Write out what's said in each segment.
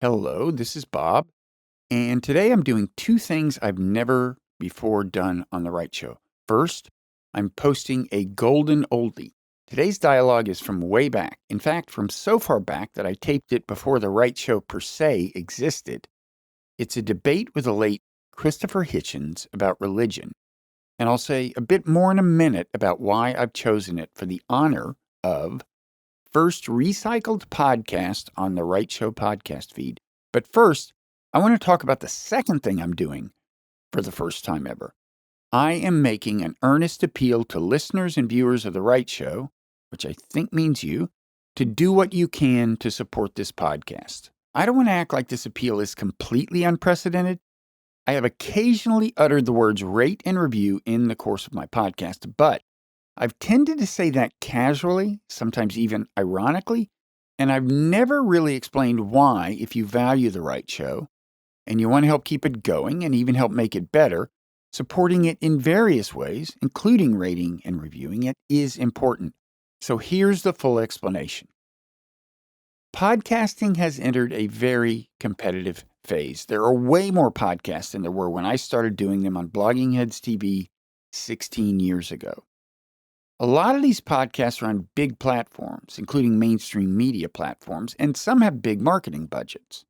Hello, this is Bob, and today I'm doing two things I've never before done on The Wright Show. First, I'm posting a golden oldie. Today's dialogue is from way back. In fact, from so far back that I taped it before The Wright Show per se existed. It's a debate with the late Christopher Hitchens about religion, and I'll say a bit more in a minute about why I've chosen it for the honor of first recycled podcast on the Wright Show podcast feed. But first, I want to talk about the second thing I'm doing for the first time ever. I am making an earnest appeal to listeners and viewers of the Wright Show, which I think means you, to do what you can to support this podcast. I don't want to act like this appeal is completely unprecedented. I have occasionally uttered the words rate and review in the course of my podcast, but I've tended to say that casually, sometimes even ironically, and I've never really explained why, if you value the Wright Show and you want to help keep it going and even help make it better, supporting it in various ways, including rating and reviewing it, is important. So here's the full explanation. Podcasting has entered a very competitive phase. There are way more podcasts than there were when I started doing them on Blogging Heads TV 16 years ago. A lot of these podcasts are on big platforms, including mainstream media platforms, and some have big marketing budgets.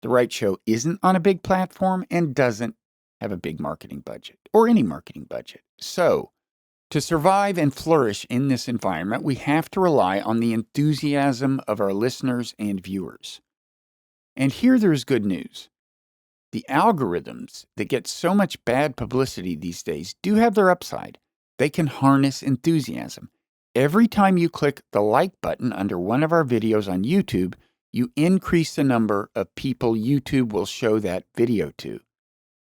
The Wright Show isn't on a big platform and doesn't have a big marketing budget, or any marketing budget. So, to survive and flourish in this environment, we have to rely on the enthusiasm of our listeners and viewers. And here there's good news. The algorithms that get so much bad publicity these days do have their upside. They can harness enthusiasm. Every time you click the like button under one of our videos on YouTube, you increase the number of people YouTube will show that video to.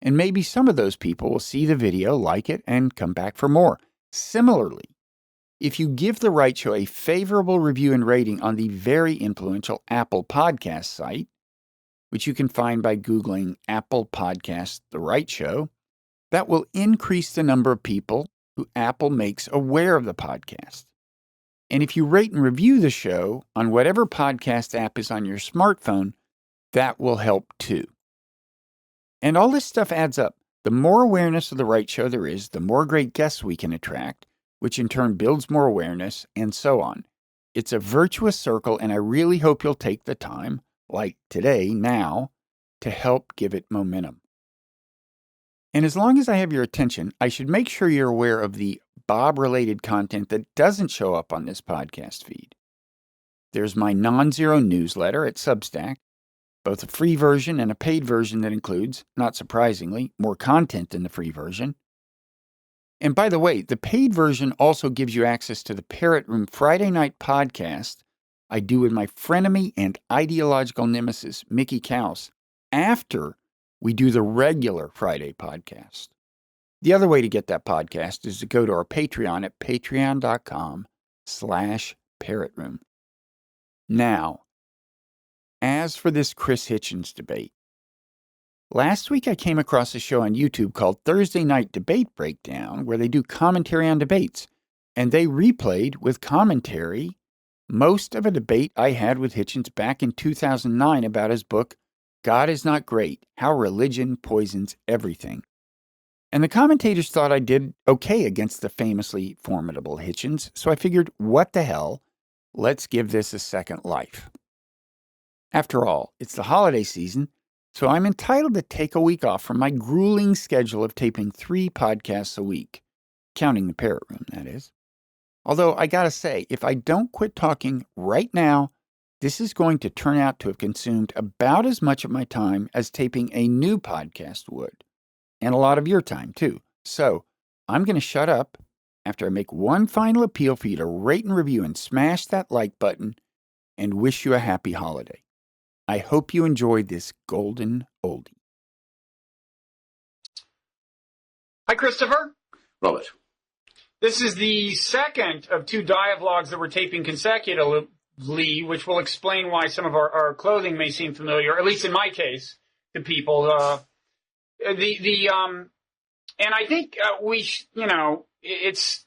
And maybe some of those people will see the video, like it, and come back for more. Similarly, if you give The Wright Show a favorable review and rating on the very influential Apple Podcast site, which you can find by Googling Apple Podcast The Wright Show, that will increase the number of people who Apple makes aware of the podcast. And if you rate and review the show on whatever podcast app is on your smartphone, that will help too. And all this stuff adds up. The more awareness of the Wright Show there is, the more great guests we can attract, which in turn builds more awareness, and so on. It's a virtuous circle, and I really hope you'll take the time, like today, now, to help give it momentum. And as long as I have your attention, I should make sure you're aware of the Bob-related content that doesn't show up on this podcast feed. There's my Nonzero newsletter at Substack, both a free version and a paid version that includes, not surprisingly, more content than the free version. And by the way, the paid version also gives you access to the Parrot Room Friday night podcast I do with my frenemy and ideological nemesis, Mickey Kaus, after we do the regular Friday podcast. The other way to get that podcast is to go to our Patreon at patreon.com/parrotroom. Now, as for this Chris Hitchens debate, last week I came across a show on YouTube called Thursday Night Debate Breakdown, where they do commentary on debates, and they replayed with commentary most of a debate I had with Hitchens back in 2009 about his book, God is Not Great, How Religion Poisons Everything. And the commentators thought I did okay against the famously formidable Hitchens, so I figured, what the hell, let's give this a second life. After all, it's the holiday season, so I'm entitled to take a week off from my grueling schedule of taping 3 podcasts a week, counting the Parrot Room, that is. Although I gotta say, if I don't quit talking right now, this is going to turn out to have consumed about as much of my time as taping a new podcast would. And a lot of your time, too. So, I'm going to shut up after I make one final appeal for you to rate and review and smash that like button and wish you a happy holiday. I hope you enjoyed this golden oldie. Hi, Christopher. Robert. This is the second of 2 dialogues that we're taping consecutively, which will explain why some of our clothing may seem familiar, at least in my case, to people. And I think it's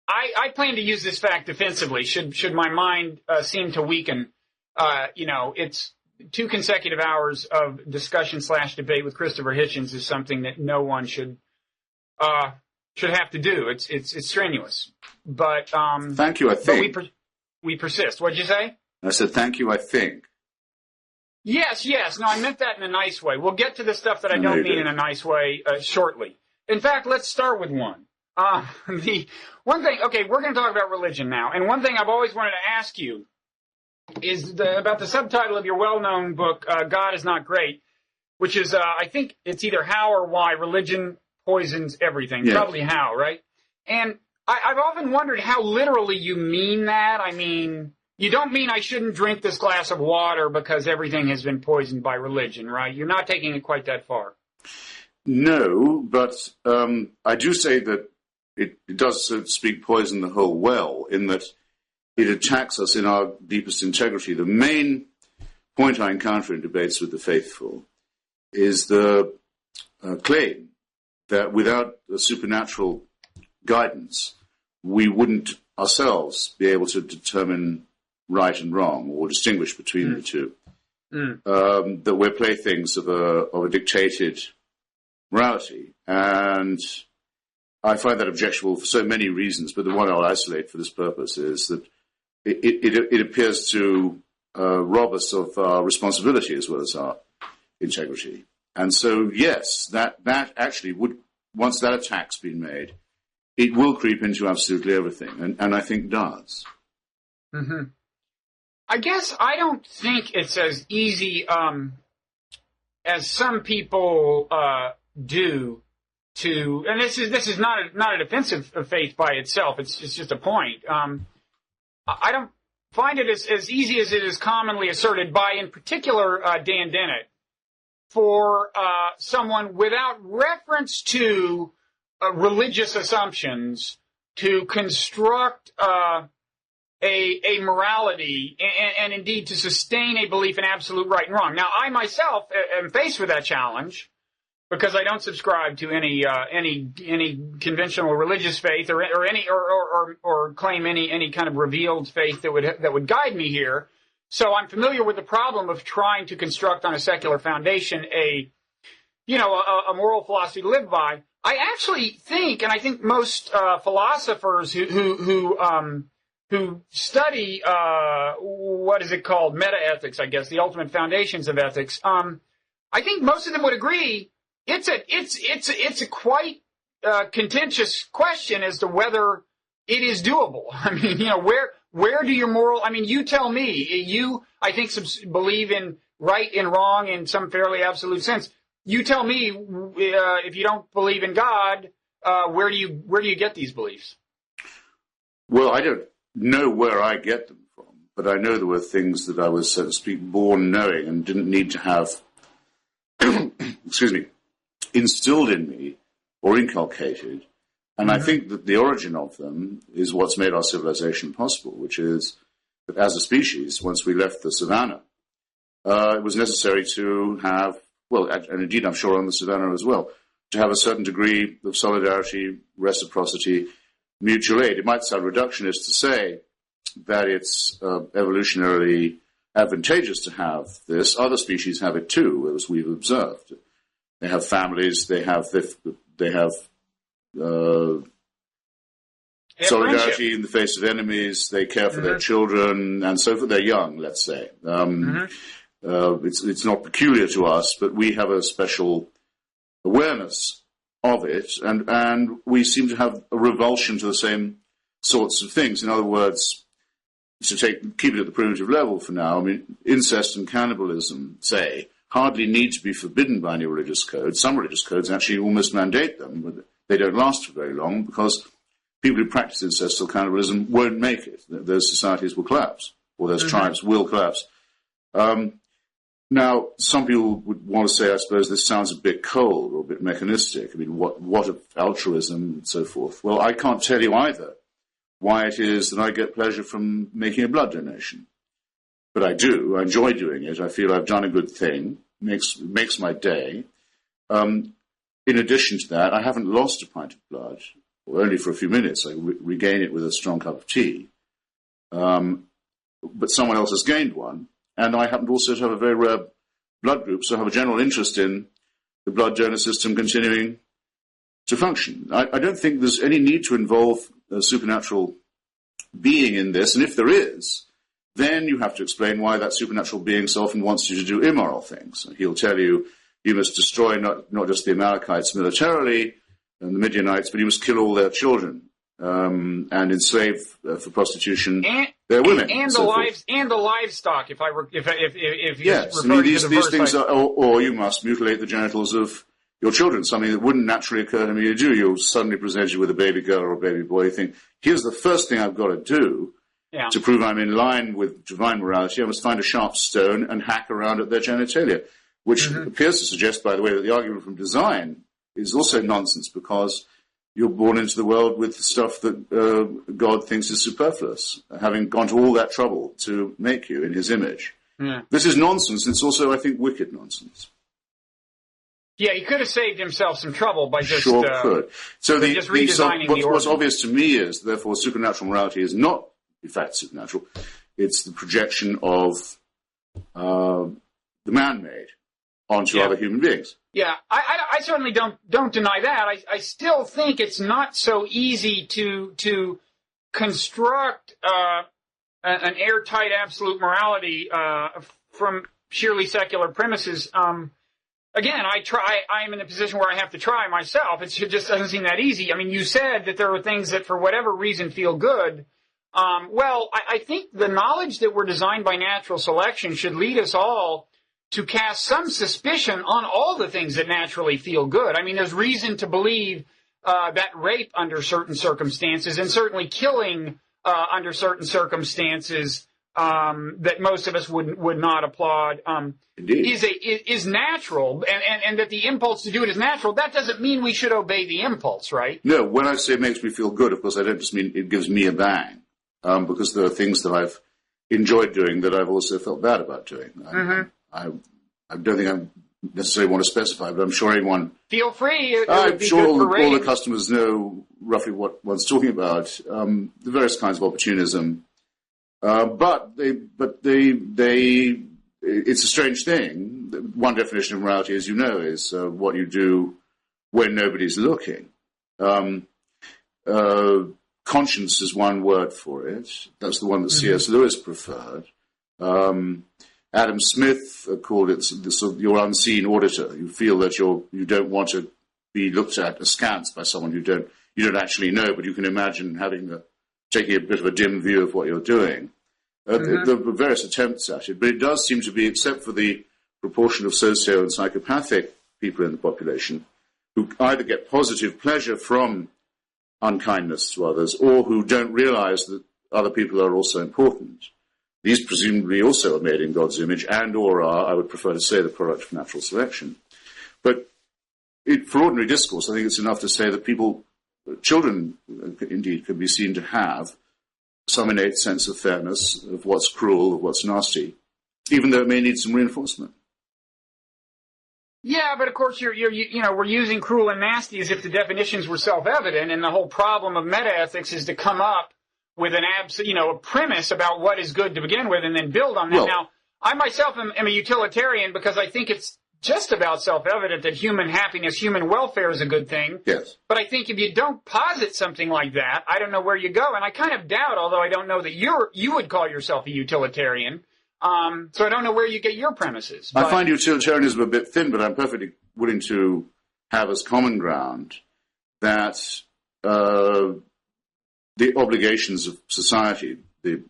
I plan to use this fact defensively. Should my mind seem to weaken, it's 2 consecutive hours of discussion / debate with Christopher Hitchens is something that no one should have to do. It's strenuous, but thank you. I think but we persist. What'd you say? I said thank you. I think. Yes. No, I meant that in a nice way. We'll get to the stuff that I don't mean in a nice way shortly. In fact, let's start with one. The one thing. Okay, we're going to talk about religion now, and one thing I've always wanted to ask you is about the subtitle of your well-known book, God is Not Great, which is, I think it's either How or Why Religion Poisons Everything. Yes. Probably How, right? And I've often wondered how literally you mean that. I mean, you don't mean I shouldn't drink this glass of water because everything has been poisoned by religion, right? You're not taking it quite that far. No, but I do say that it does, so to speak, poison the whole well, in that it attacks us in our deepest integrity. The main point I encounter in debates with the faithful is the claim that without a supernatural guidance, we wouldn't ourselves be able to determine right and wrong or distinguish between the two. That we're playthings of a dictated morality. And I find that objectionable for so many reasons, but the one I'll isolate for this purpose is that it appears to rob us of our responsibility as well as our integrity. And so, yes, that actually would, once that attack's been made, it will creep into absolutely everything, and I think does. Mm-hmm. I guess I don't think it's as easy as some people do to, and this is not a defense of faith by itself. It's just a point. I don't find it as easy as it is commonly asserted by, in particular, Dan Dennett, for someone without reference to religious assumptions to construct a morality and indeed to sustain a belief in absolute right and wrong. Now, I myself am faced with that challenge because I don't subscribe to any conventional religious faith or claim any kind of revealed faith that would guide me here. So I'm familiar with the problem of trying to construct on a secular foundation a moral philosophy to live by. I actually think, and I think most philosophers who study what is it called, meta-ethics, I guess, the ultimate foundations of ethics. I think most of them would agree it's a quite contentious question as to whether it is doable. I mean, where do your moral? I mean, you tell me. You, I think, believe in right and wrong in some fairly absolute sense. You tell me if you don't believe in God, where do you get these beliefs? Well, I don't know where I get them from, but I know there were things that I was, so to speak, born knowing and didn't need to have, instilled in me or inculcated. And I think that the origin of them is what's made our civilization possible, which is that as a species, once we left the savannah, it was necessary to have, well, and indeed I'm sure on the savannah as well, to have a certain degree of solidarity, reciprocity, mutual aid. It might sound reductionist to say that it's evolutionarily advantageous to have this. Other species have it too, as we've observed. They have families, they have solidarity in the face of enemies, they care for their children, and so for their young, let's say. It's not peculiar to us, but we have a special awareness of it, and we seem to have a revulsion to the same sorts of things. In other words, keep it at the primitive level for now, I mean, incest and cannibalism, say, hardly need to be forbidden by any religious code. Some religious codes actually almost mandate them, but they don't last for very long because people who practice incest or cannibalism won't make it. Those societies will collapse, or those tribes will collapse. Now, some people would want to say, I suppose, this sounds a bit cold or a bit mechanistic. I mean, what of altruism and so forth? Well, I can't tell you either why it is that I get pleasure from making a blood donation. But I do. I enjoy doing it. I feel I've done a good thing. Makes my day. In addition to that, I haven't lost a pint of blood. or only for a few minutes. I regain it with a strong cup of tea. But someone else has gained one, and I happen also to have a very rare blood group, so I have a general interest in the blood donor system continuing to function. I don't think there's any need to involve a supernatural being in this, and if there is, then you have to explain why that supernatural being so often wants you to do immoral things. He'll tell you, you must destroy not just the Amalekites militarily and the Midianites, but you must kill all their children and enslave for prostitution their women and so the livestock. If yes, I mean these things are, or you must mutilate the genitals of your children, something that wouldn't naturally occur to me to do. You'll suddenly present you with a baby girl or a baby boy. You think, here's the first thing I've got to do to prove I'm in line with divine morality. I must find a sharp stone and hack around at their genitalia, which appears to suggest, by the way, that the argument from design is also nonsense, because you're born into the world with stuff that God thinks is superfluous, having gone to all that trouble to make you in his image. Yeah. This is nonsense. It's also, I think, wicked nonsense. Yeah, he could have saved himself some trouble by just could. So just redesigning the what's obvious to me is, therefore, supernatural morality is not, in fact, supernatural. It's the projection of the man-made onto other human beings. Yeah, I certainly don't deny that. I still think it's not so easy to construct an airtight absolute morality from purely secular premises. Again, I'm in a position where I have to try myself. It just doesn't seem that easy. I mean, you said that there are things that for whatever reason feel good. Well, I think the knowledge that we're designed by natural selection should lead us all to cast some suspicion on all the things that naturally feel good. I mean, there's reason to believe that rape under certain circumstances, and certainly killing under certain circumstances that most of us would not applaud, is natural, and that the impulse to do it is natural. That doesn't mean we should obey the impulse, right? No, when I say it makes me feel good, of course, I don't just mean it gives me a bang, because there are things that I've enjoyed doing that I've also felt bad about doing. I don't think I necessarily want to specify, but I'm sure anyone... Feel free. I'm sure all the customers know roughly what one's talking about, the various kinds of opportunism. But it's a strange thing. One definition of morality, as you know, is what you do when nobody's looking. Conscience is one word for it. That's the one that C.S. Lewis preferred. Adam Smith called it your unseen auditor. You feel that you don't want to be looked at askance by someone you don't actually know, but you can imagine taking a bit of a dim view of what you're doing. There were various attempts at it, but it does seem to be, except for the proportion of socio and psychopathic people in the population, who either get positive pleasure from unkindness to others, or who don't realize that other people are also important. These presumably also are made in God's image and or are, I would prefer to say, the product of natural selection. But for ordinary discourse, I think it's enough to say that children indeed, can be seen to have some innate sense of fairness, of what's cruel, of what's nasty, even though it may need some reinforcement. Yeah, but of course we're using cruel and nasty as if the definitions were self-evident, and the whole problem of metaethics is to come up with a premise about what is good to begin with, and then build on that. Well, now, I myself am a utilitarian because I think it's just about self-evident that human happiness, human welfare is a good thing. Yes. But I think if you don't posit something like that, I don't know where you go. And I kind of doubt, although I don't know that you would call yourself a utilitarian. So I don't know where you get your premises. I find utilitarianism a bit thin, but I'm perfectly willing to have as common ground that the obligations of society, the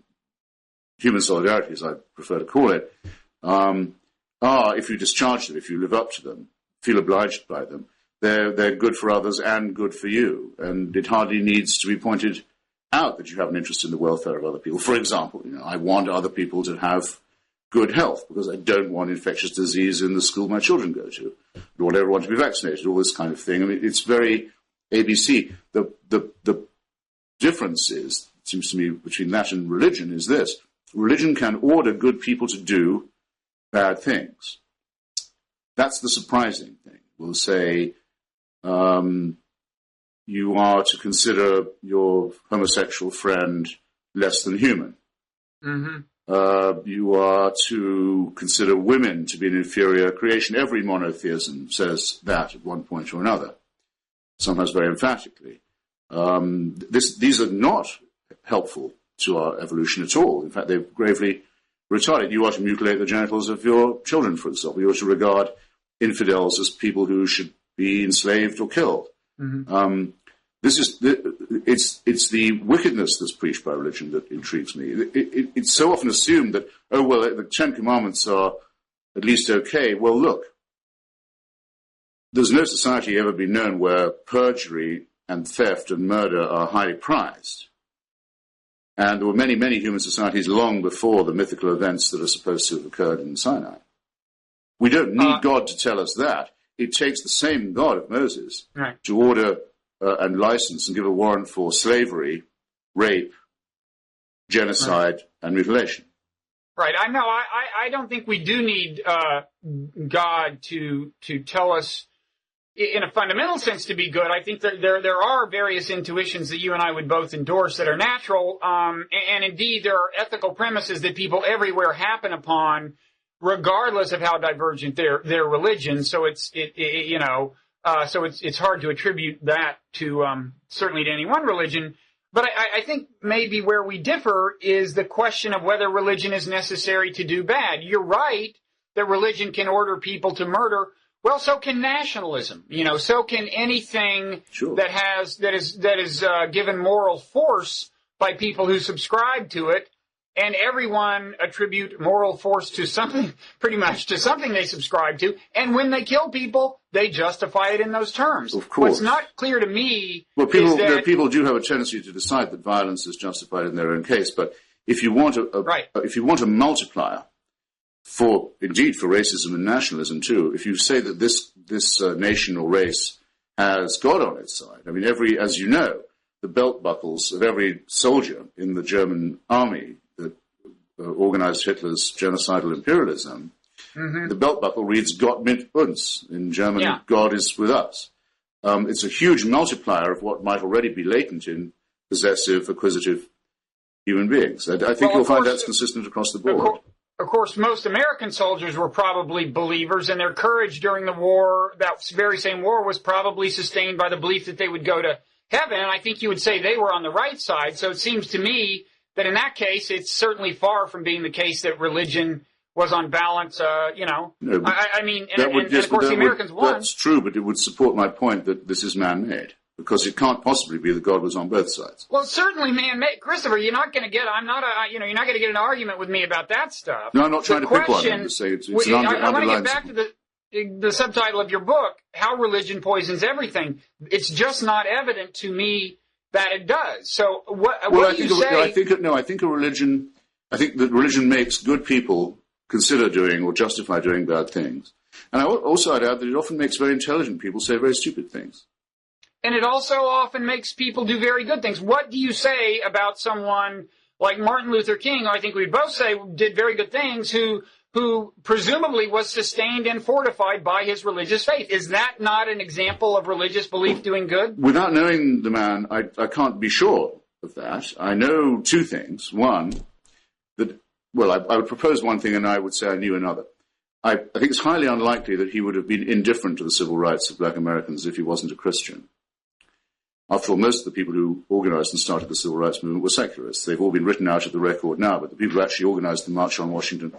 human solidarity, as I prefer to call it, are, if you discharge them, if you live up to them, feel obliged by them, they're good for others and good for you. And it hardly needs to be pointed out that you have an interest in the welfare of other people. For example, I want other people to have good health because I don't want infectious disease in the school my children go to, nor do I want to be vaccinated, all this kind of thing. I mean, it's very ABC. The difference is, it seems to me, between that and religion is this. Religion can order good people to do bad things. That's the surprising thing. We'll say, you are to consider your homosexual friend less than human. Mm-hmm. You are to consider women to be an inferior creation. Every monotheism says that at one point or another, sometimes very emphatically. These are not helpful to our evolution at all. In fact, they've gravely retarded. You are to mutilate the genitals of your children, for example. You are to regard infidels as people who should be enslaved or killed. Mm-hmm. It's the wickedness that's preached by religion that intrigues me. It's so often assumed that, oh, well, the Ten Commandments are at least okay. Well, look, there's no society ever been known where perjury and theft and murder are highly prized. And there were many, many human societies long before the mythical events that are supposed to have occurred in Sinai. We don't need God to tell us that. It takes the same God of Moses to order and license and give a warrant for slavery, rape, genocide, and mutilation. Right. I know. I don't think we do need God to tell us in a fundamental sense to be good. I think that there are various intuitions that you and I would both endorse that are natural. And indeed, there are ethical premises that people everywhere happen upon, regardless of how divergent their religion. So it's hard to attribute that to certainly to any one religion. But I think maybe where we differ is the question of whether religion is necessary to do bad. You're right that religion can order people to murder. Well, so can nationalism. So can anything that is given moral force by people who subscribe to it. And everyone attribute moral force to something, pretty much to something they subscribe to. And when they kill people, they justify it in those terms. Of course. What's not clear to me is that people do have a tendency to decide that violence is justified in their own case. But if you want a multiplier for racism and nationalism too, if you say that this nation or race has God on its side, I mean, as you know, the belt buckles of every soldier in the German army that organized Hitler's genocidal imperialism, the belt buckle reads Gott mit uns. In German, God is with us. It's a huge multiplier of what might already be latent in possessive, acquisitive human beings. I think you'll find that's consistent across the board. Of course, most American soldiers were probably believers, and their courage during the war, that very same war, was probably sustained by the belief that they would go to heaven. And I think you would say they were on the right side. So it seems to me that in that case, it's certainly far from being the case that religion was on balance, No, I mean, and of course the Americans won. That's true, but it would support my point that this is man-made, because it can't possibly be that God was on both sides. Well, certainly man-made. Christopher, you're not going to get an argument with me about that stuff. No, I'm not trying to pick one. I'm just saying it's an I want to get back to the subtitle of your book, How Religion Poisons Everything. It's just not evident to me that it does. So what do you say? I think that religion makes good people consider doing or justify doing bad things. And I'd add that it often makes very intelligent people say very stupid things. And it also often makes people do very good things. What do you say about someone like Martin Luther King, who I think we'd both say did very good things, who presumably was sustained and fortified by his religious faith? Is that not an example of religious belief doing good? Without knowing the man, I can't be sure of that. I know two things. One, I would propose one thing and I would say I knew another. I think it's highly unlikely that he would have been indifferent to the civil rights of black Americans if he wasn't a Christian. After all, most of the people who organized and started the civil rights movement were secularists. They've all been written out of the record now, but the people who actually organized the March on Washington,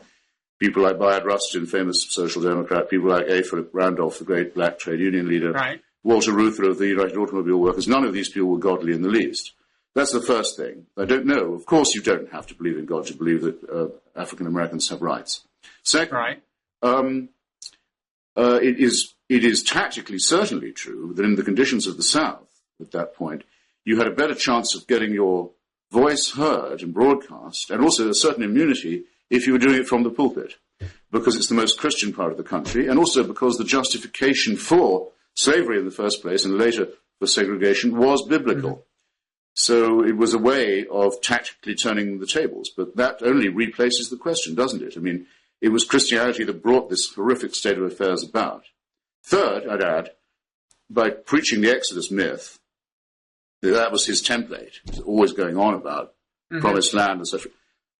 people like Bayard Rustin, famous social democrat, people like A. Philip Randolph, the great black trade union leader, Walter Reuther of the United Automobile Workers, none of these people were godly in the least. That's the first thing. I don't know. Of course, you don't have to believe in God to believe that African Americans have rights. Second, it is tactically certainly true that in the conditions of the South at that point, you had a better chance of getting your voice heard and broadcast, and also a certain immunity if you were doing it from the pulpit, because it's the most Christian part of the country, and also because the justification for slavery in the first place and later for segregation was biblical. Mm-hmm. So it was a way of tactically turning the tables, but that only replaces the question, doesn't it? I mean, it was Christianity that brought this horrific state of affairs about. Third, I'd add, by preaching the Exodus myth, That was his template. He was always going on about promised land, etc.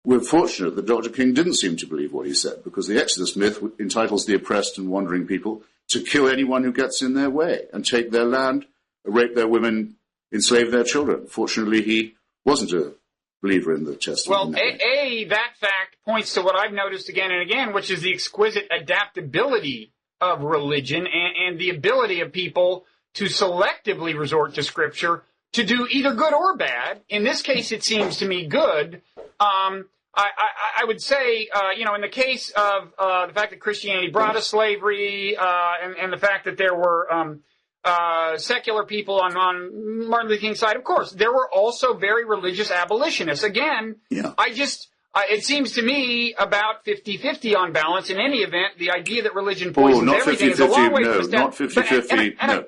We're fortunate that Dr. King didn't seem to believe what he said, because the Exodus myth entitles the oppressed and wandering people to kill anyone who gets in their way and take their land, rape their women, enslave their children. Fortunately, he wasn't a believer in the Testament. Well, that fact points to what I've noticed again and again, which is the exquisite adaptability of religion and the ability of people to selectively resort to Scripture to do either good or bad. In this case, it seems to me good. I would say, in the case of the fact that Christianity brought us slavery, and the fact that there were secular people on Martin Luther King's side, of course, there were also very religious abolitionists. Again, it seems to me about 50-50 on balance. In any event, the idea that religion poisons everything is a long way from not 50-50, no.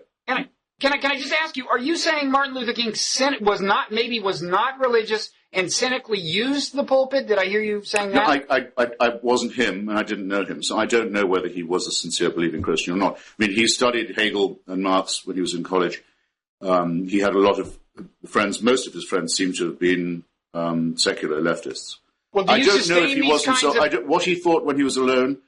Can I just ask you, are you saying Martin Luther King was not religious and cynically used the pulpit? Did I hear you saying that? No, I wasn't him, and I didn't know him, so I don't know whether he was a sincere believing Christian or not. I mean, he studied Hegel and Marx when he was in college. He had a lot of friends. Most of his friends seem to have been secular leftists. Well, I don't know if he was himself. What he thought when he was alone,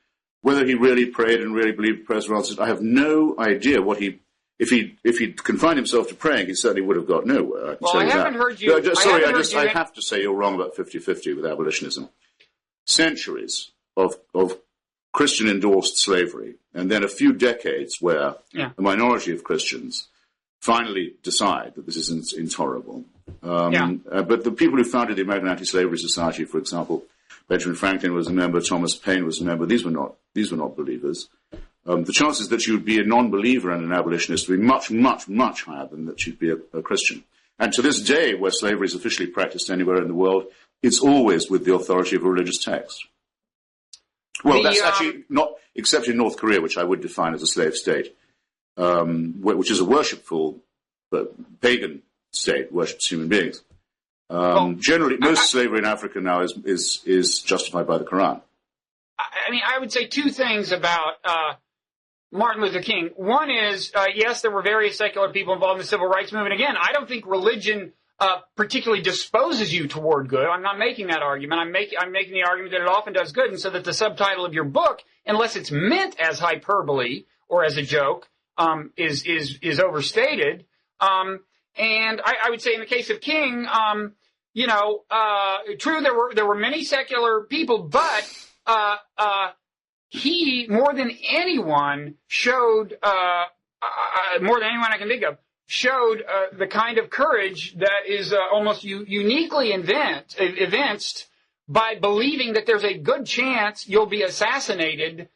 whether he really prayed and really believed prayers were answered. I have no idea what he. If he'd confined himself to praying, he certainly would have got nowhere. I haven't heard you. I have to say you're wrong about 50-50 with abolitionism. Centuries of Christian-endorsed slavery, and then a few decades where a minority of Christians finally decide that this is intolerable. But the people who founded the American Anti-Slavery Society, for example, Benjamin Franklin was a member, Thomas Paine was a member. These were not believers. The chances that you would be a non-believer and an abolitionist would be much, much, much higher than that you'd be a Christian. And to this day, where slavery is officially practiced anywhere in the world, it's always with the authority of a religious text. Well, that's actually not, except in North Korea, which I would define as a slave state, which is a worshipful but pagan state, worships human beings. Generally, most slavery in Africa now is justified by the Quran. I would say two things about Martin Luther King. One is, yes, there were various secular people involved in the civil rights movement. Again, I don't think religion particularly disposes you toward good. I'm not making that argument. I'm making the argument that it often does good, and so that the subtitle of your book, unless it's meant as hyperbole or as a joke, is overstated. And I would say in the case of King, true, there were many secular people, but he, more than anyone, showed, more than anyone I can think of, showed the kind of courage that is almost uniquely evinced by believing that there's a good chance you'll be assassinated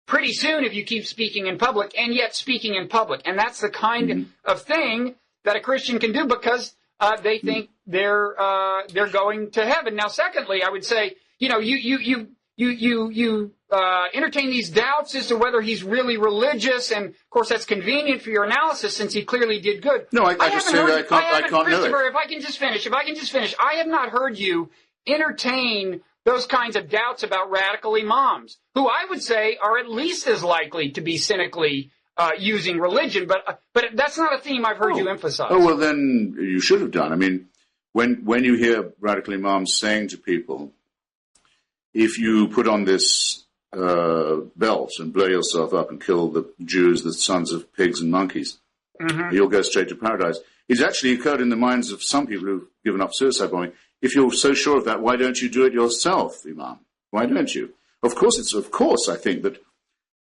pretty soon if you keep speaking in public, and yet speaking in public. And that's the kind of thing that a Christian can do because they think they're going to heaven. Now, secondly, I would say, you entertain these doubts as to whether he's really religious, and of course that's convenient for your analysis since he clearly did good. No, I just say that I can't know it. If I can just finish, I have not heard you entertain those kinds of doubts about radical imams, who I would say are at least as likely to be cynically using religion, but that's not a theme I've heard you emphasize. Oh, well, then you should have done. I mean, when you hear radical imams saying to people, if you put on this belt and blow yourself up and kill the Jews, the sons of pigs and monkeys, you'll go straight to paradise. It's actually occurred in the minds of some people who've given up suicide bombing. If you're so sure of that, why don't you do it yourself, Imam? Why don't you? Of course, I think that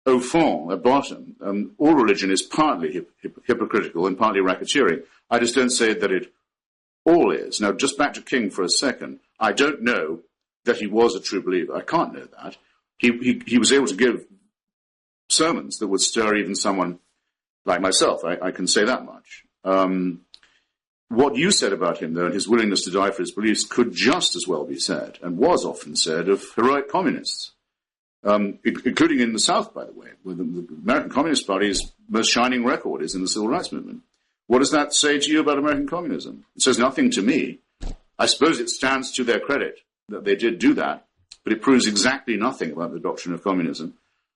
au fond, at bottom, all religion is partly hypocritical and partly racketeering. I just don't say that it all is. Now, just back to King for a second. I don't know that he was a true believer. I can't know that. He was able to give sermons that would stir even someone like myself. I can say that much. What you said about him, though, and his willingness to die for his beliefs could just as well be said, and was often said, of heroic communists, including in the South, by the way, where the American Communist Party's most shining record is in the civil rights movement. What does that say to you about American communism? It says nothing to me. I suppose it stands to their credit that they did do that, but it proves exactly nothing about the doctrine of communism,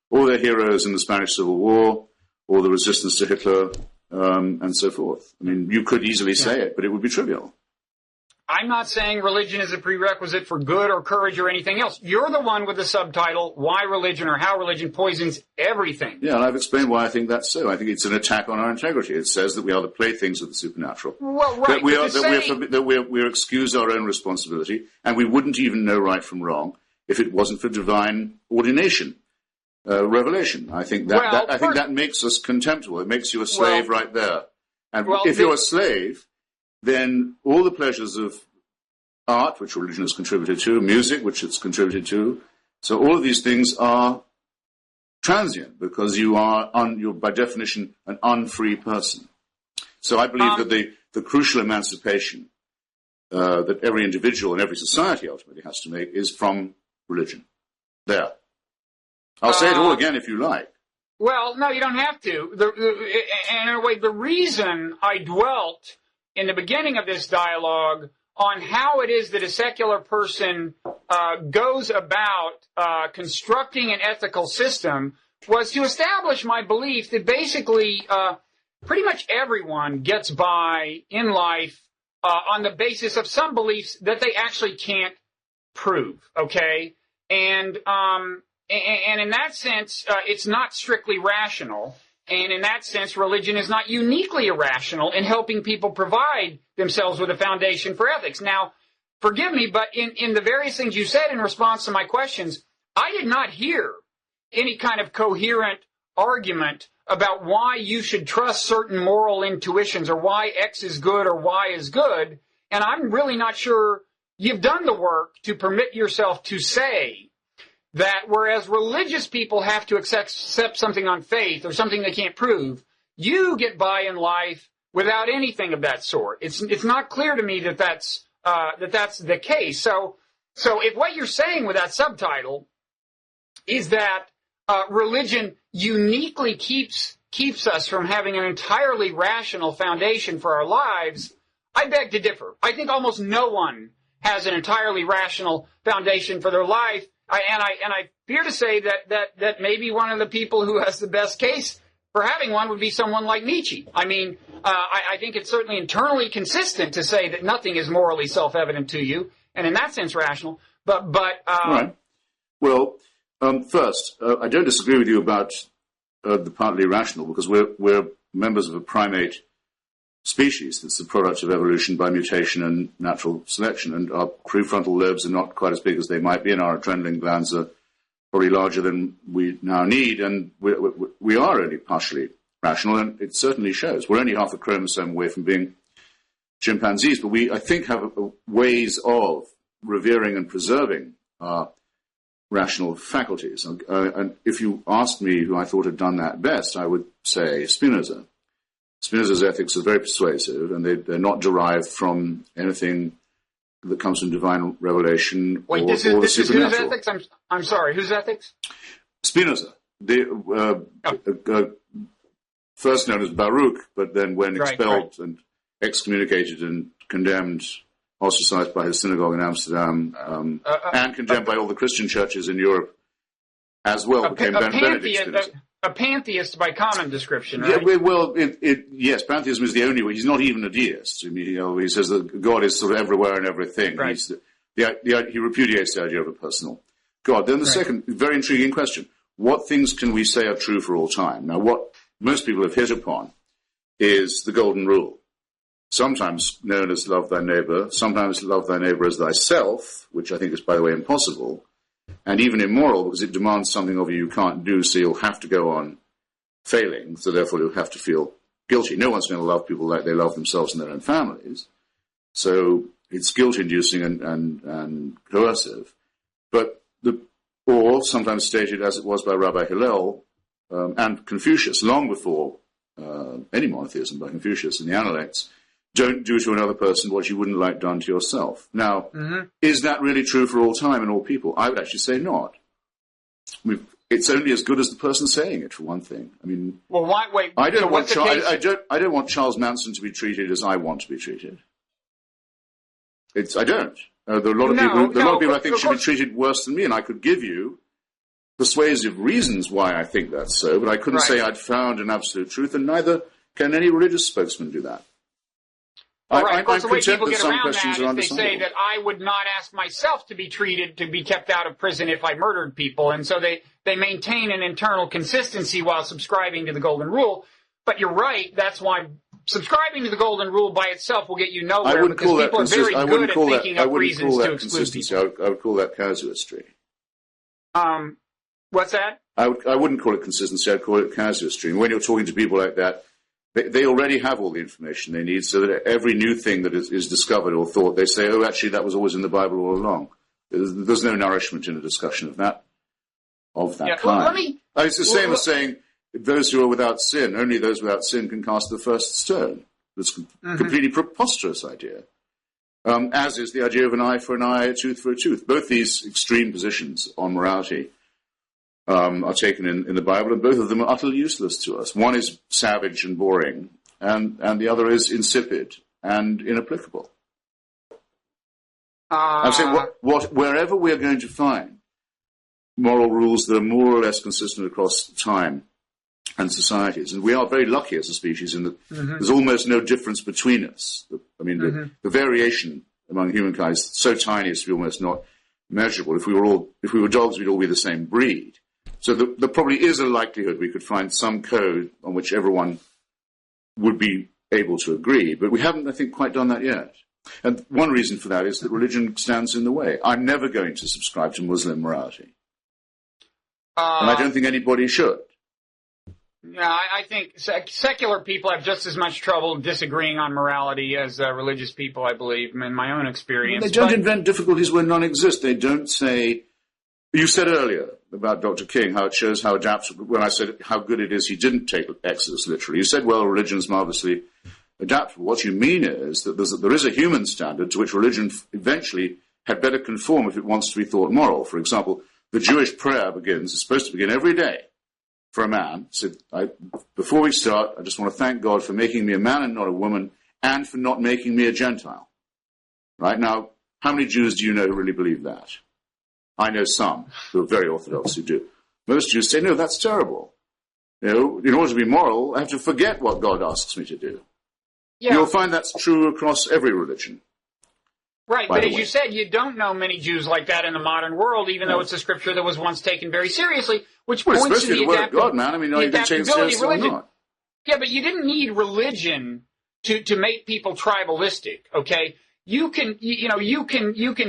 or their heroes in the Spanish Civil War, or the resistance to Hitler, and so forth. I mean, you could easily say it, but it would be trivial. I'm not saying religion is a prerequisite for good or courage or anything else. You're the one with the subtitle, Why Religion or How Religion Poisons Everything. Yeah, and I've explained why I think that's so. I think it's an attack on our integrity. It says that we are the playthings of the supernatural. Well, right. That we're excused our own responsibility, and we wouldn't even know right from wrong if it wasn't for divine ordination, revelation. I think that makes us contemptible. It makes you a slave right there. And if you're a slave, then all the pleasures of art, which religion has contributed to, music, which it's contributed to, so all of these things are transient because you're by definition an unfree person. So I believe that the crucial emancipation that every individual and every society ultimately has to make is from religion. There. I'll say it all again if you like. Well, no, you don't have to. And in a way, the reason I dwelt in the beginning of this dialogue on how it is that a secular person goes about constructing an ethical system was to establish my belief that basically pretty much everyone gets by in life on the basis of some beliefs that they actually can't prove, okay? And in that sense, it's not strictly rational. And in that sense, religion is not uniquely irrational in helping people provide themselves with a foundation for ethics. Now, forgive me, but in the various things you said in response to my questions, I did not hear any kind of coherent argument about why you should trust certain moral intuitions or why X is good or Y is good. And I'm really not sure you've done the work to permit yourself to say that whereas religious people have to accept something on faith or something they can't prove, you get by in life without anything of that sort. It's not clear to me that that's the case. So if what you're saying with that subtitle is that religion uniquely keeps us from having an entirely rational foundation for our lives, I beg to differ. I think almost no one has an entirely rational foundation for their life. I fear to say that maybe one of the people who has the best case for having one would be someone like Nietzsche. I mean, I think it's certainly internally consistent to say that nothing is morally self-evident to you, and in that sense rational. But right. Well, first, I don't disagree with you about the partly rational, because we're members of a primate species that's the product of evolution by mutation and natural selection, and our prefrontal lobes are not quite as big as they might be, and our adrenaline glands are probably larger than we now need, and we are only partially rational, and it certainly shows. We're only half a chromosome away from being chimpanzees, but we, I think, have ways of revering and preserving our rational faculties. And if you asked me who I thought had done that best, I would say Spinoza. Spinoza's ethics are very persuasive, and they're not derived from anything that comes from divine revelation or the supernatural. Whose ethics? I'm sorry, whose ethics? Spinoza, first known as Baruch, but then when expelled and excommunicated and condemned, ostracized by his synagogue in Amsterdam, and condemned by all the Christian churches in Europe as well, became Benedict Spinoza. A pantheist by common description, right? Yeah, well, yes, pantheism is the only way. He's not even a deist. I mean, he says that God is sort of everywhere and everything. Right. He repudiates the idea of a personal God. Then the second very intriguing question, what things can we say are true for all time? Now, what most people have hit upon is the golden rule, sometimes known as love thy neighbor, sometimes love thy neighbor as thyself, which I think is, by the way, impossible, and even immoral, because it demands something of you can't do, so you'll have to go on failing, so therefore you'll have to feel guilty. No one's going to love people like they love themselves and their own families, so it's guilt-inducing and coercive. But or sometimes stated as it was by Rabbi Hillel and Confucius, long before any monotheism by Confucius in the Analects, don't do to another person what you wouldn't like done to yourself. Now, is that really true for all time and all people? I would actually say not. It's only as good as the person saying it, for one thing. I mean, well, wait. I don't want Charles Manson to be treated as I want to be treated. I don't. There are a lot of people I think should be treated worse than me, and I could give you persuasive reasons why I think that's so, but I couldn't say I'd found an absolute truth, and neither Can any religious spokesman do that? Well, right. Of course, the way content people that get some around questions that are is they say that I would not ask myself to be treated, to be kept out of prison if I murdered people. And so they maintain an internal consistency while subscribing to the golden rule. But you're right. That's why subscribing to the golden rule by itself will get you nowhere, because people are very good at thinking up reasons to exclude people. I would call that casuistry. What's that? I wouldn't call it consistency. I'd call it casuistry. And when you're talking to people like that, they already have all the information they need, so that every new thing that is discovered or thought, they say, oh, actually, that was always in the Bible all along. There's no nourishment in a discussion of that kind. It's the same as saying, those who are without sin, only those without sin can cast the first stone. It's a completely preposterous idea. As is the idea of an eye for an eye, a tooth for a tooth. Both these extreme positions on morality are taken in the Bible, and both of them are utterly useless to us. One is savage and boring, and the other is insipid and inapplicable. I'm saying wherever we're going to find moral rules that are more or less consistent across time and societies, and we are very lucky as a species in that there's almost no difference between us. I mean, the variation among humankind is so tiny as to be almost not measurable. If we were dogs, we'd all be the same breed. So there probably is a likelihood we could find some code on which everyone would be able to agree, but we haven't, I think, quite done that yet. And one reason for that is that religion stands in the way. I'm never going to subscribe to Muslim morality. And I don't think anybody should. Yeah, I think secular people have just as much trouble disagreeing on morality as religious people, I believe, in my own experience. They don't invent difficulties where none exist. They don't say... You said earlier about Dr. King, how it shows how adaptable... When I said how good it is he didn't take Exodus literally, you said, well, religion is marvelously adaptable. What you mean is that there is a human standard to which religion eventually had better conform if it wants to be thought moral. For example, the Jewish prayer is supposed to begin every day for a man. Said, before we start, I just want to thank God for making me a man and not a woman, and for not making me a Gentile. Right? Now, how many Jews do you know who really believe that? I know some who are very orthodox who do. Most Jews say, no, that's terrible. You know, in order to be moral, I have to forget what God asks me to do. Yeah. You'll find that's true across every religion. Right, but as you said, you don't know many Jews like that in the modern world, even though it's a scripture that was once taken very seriously, which points to the word of God, man. I mean, you can take it seriously or not. Yeah, but you didn't need religion to make people tribalistic, okay? You can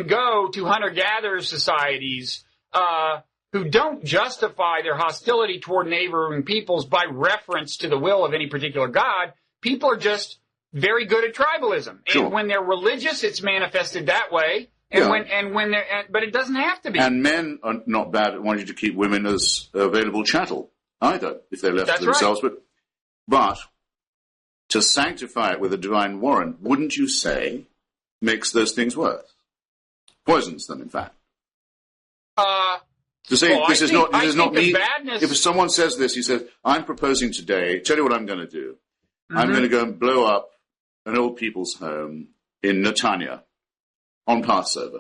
go to hunter-gatherer societies who don't justify their hostility toward neighboring peoples by reference to the will of any particular god. People are just very good at tribalism, and when they're religious, it's manifested that way. And but it doesn't have to be. And men are not bad at wanting to keep women as available chattel either, if they're left to themselves. Right. But to sanctify it with a divine warrant, wouldn't you say, makes those things worse? Poisons them, in fact. To say this is not me. If someone says this, he says, "I'm proposing today. Tell you what I'm going to do. I'm going to go and blow up an old people's home in Netanya on Passover.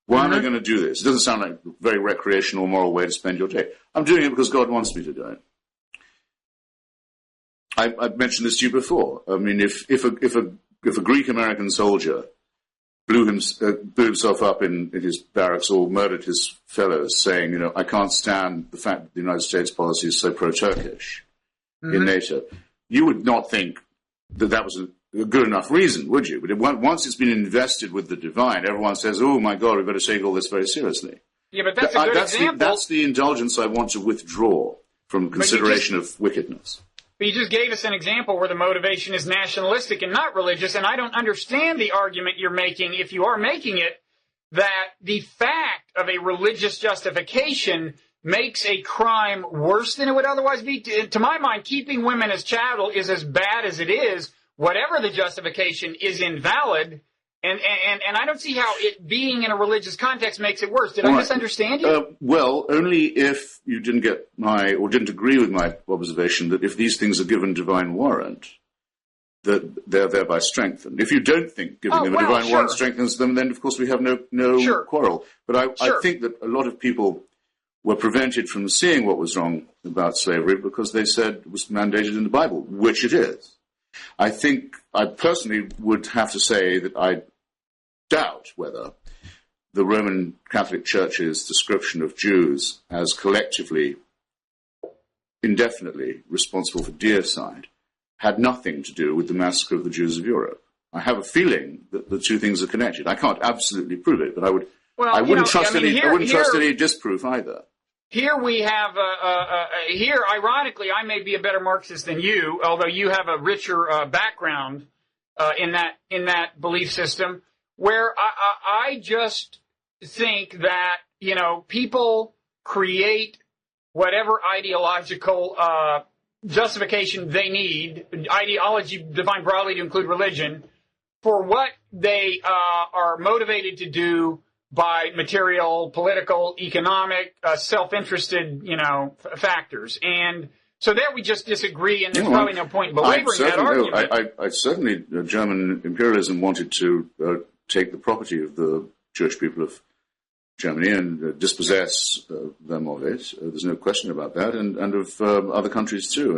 Why am I going to do this? It doesn't sound like a very recreational, moral way to spend your day. I'm doing it because God wants me to do it." I've mentioned this to you before. I mean, if a Greek American soldier blew himself up in his barracks or murdered his fellows, saying, you know, I can't stand the fact that the United States policy is so pro-Turkish in NATO, you would not think that was a good enough reason, would you? But once it's been invested with the divine, everyone says, oh, my God, we better take all this very seriously. Yeah, but that's a good example. That's the indulgence I want to withdraw from consideration of wickedness. But you just gave us an example where the motivation is nationalistic and not religious, and I don't understand the argument you're making, if you are making it, that the fact of a religious justification makes a crime worse than it would otherwise be. To my mind, keeping women as chattel is as bad as it is. Whatever the justification is invalid, and I don't see how it being in a religious context makes it worse. Did I misunderstand you? Well, only if you didn't agree with my observation that if these things are given divine warrant, that they're thereby strengthened. If you don't think giving them a divine warrant strengthens them, then of course we have no quarrel. But I think that a lot of people were prevented from seeing what was wrong about slavery because they said it was mandated in the Bible, which it is. I think I personally would have to say that I doubt whether the Roman Catholic Church's description of Jews as collectively, indefinitely responsible for deicide had nothing to do with the massacre of the Jews of Europe. I have a feeling that the two things are connected. I can't absolutely prove it, but I wouldn't trust any disproof either. Here we have, here, ironically, I may be a better Marxist than you, although you have a richer background in that belief system, where I just think that, people create whatever ideological justification they need, ideology defined broadly to include religion, for what they are motivated to do by material, political, economic, self-interested, factors. And so there we just disagree, and there's probably no point in belaboring that argument. I certainly, German imperialism wanted to take the property of the Jewish people of Germany and dispossess them of it. There's no question about that, and of other countries too.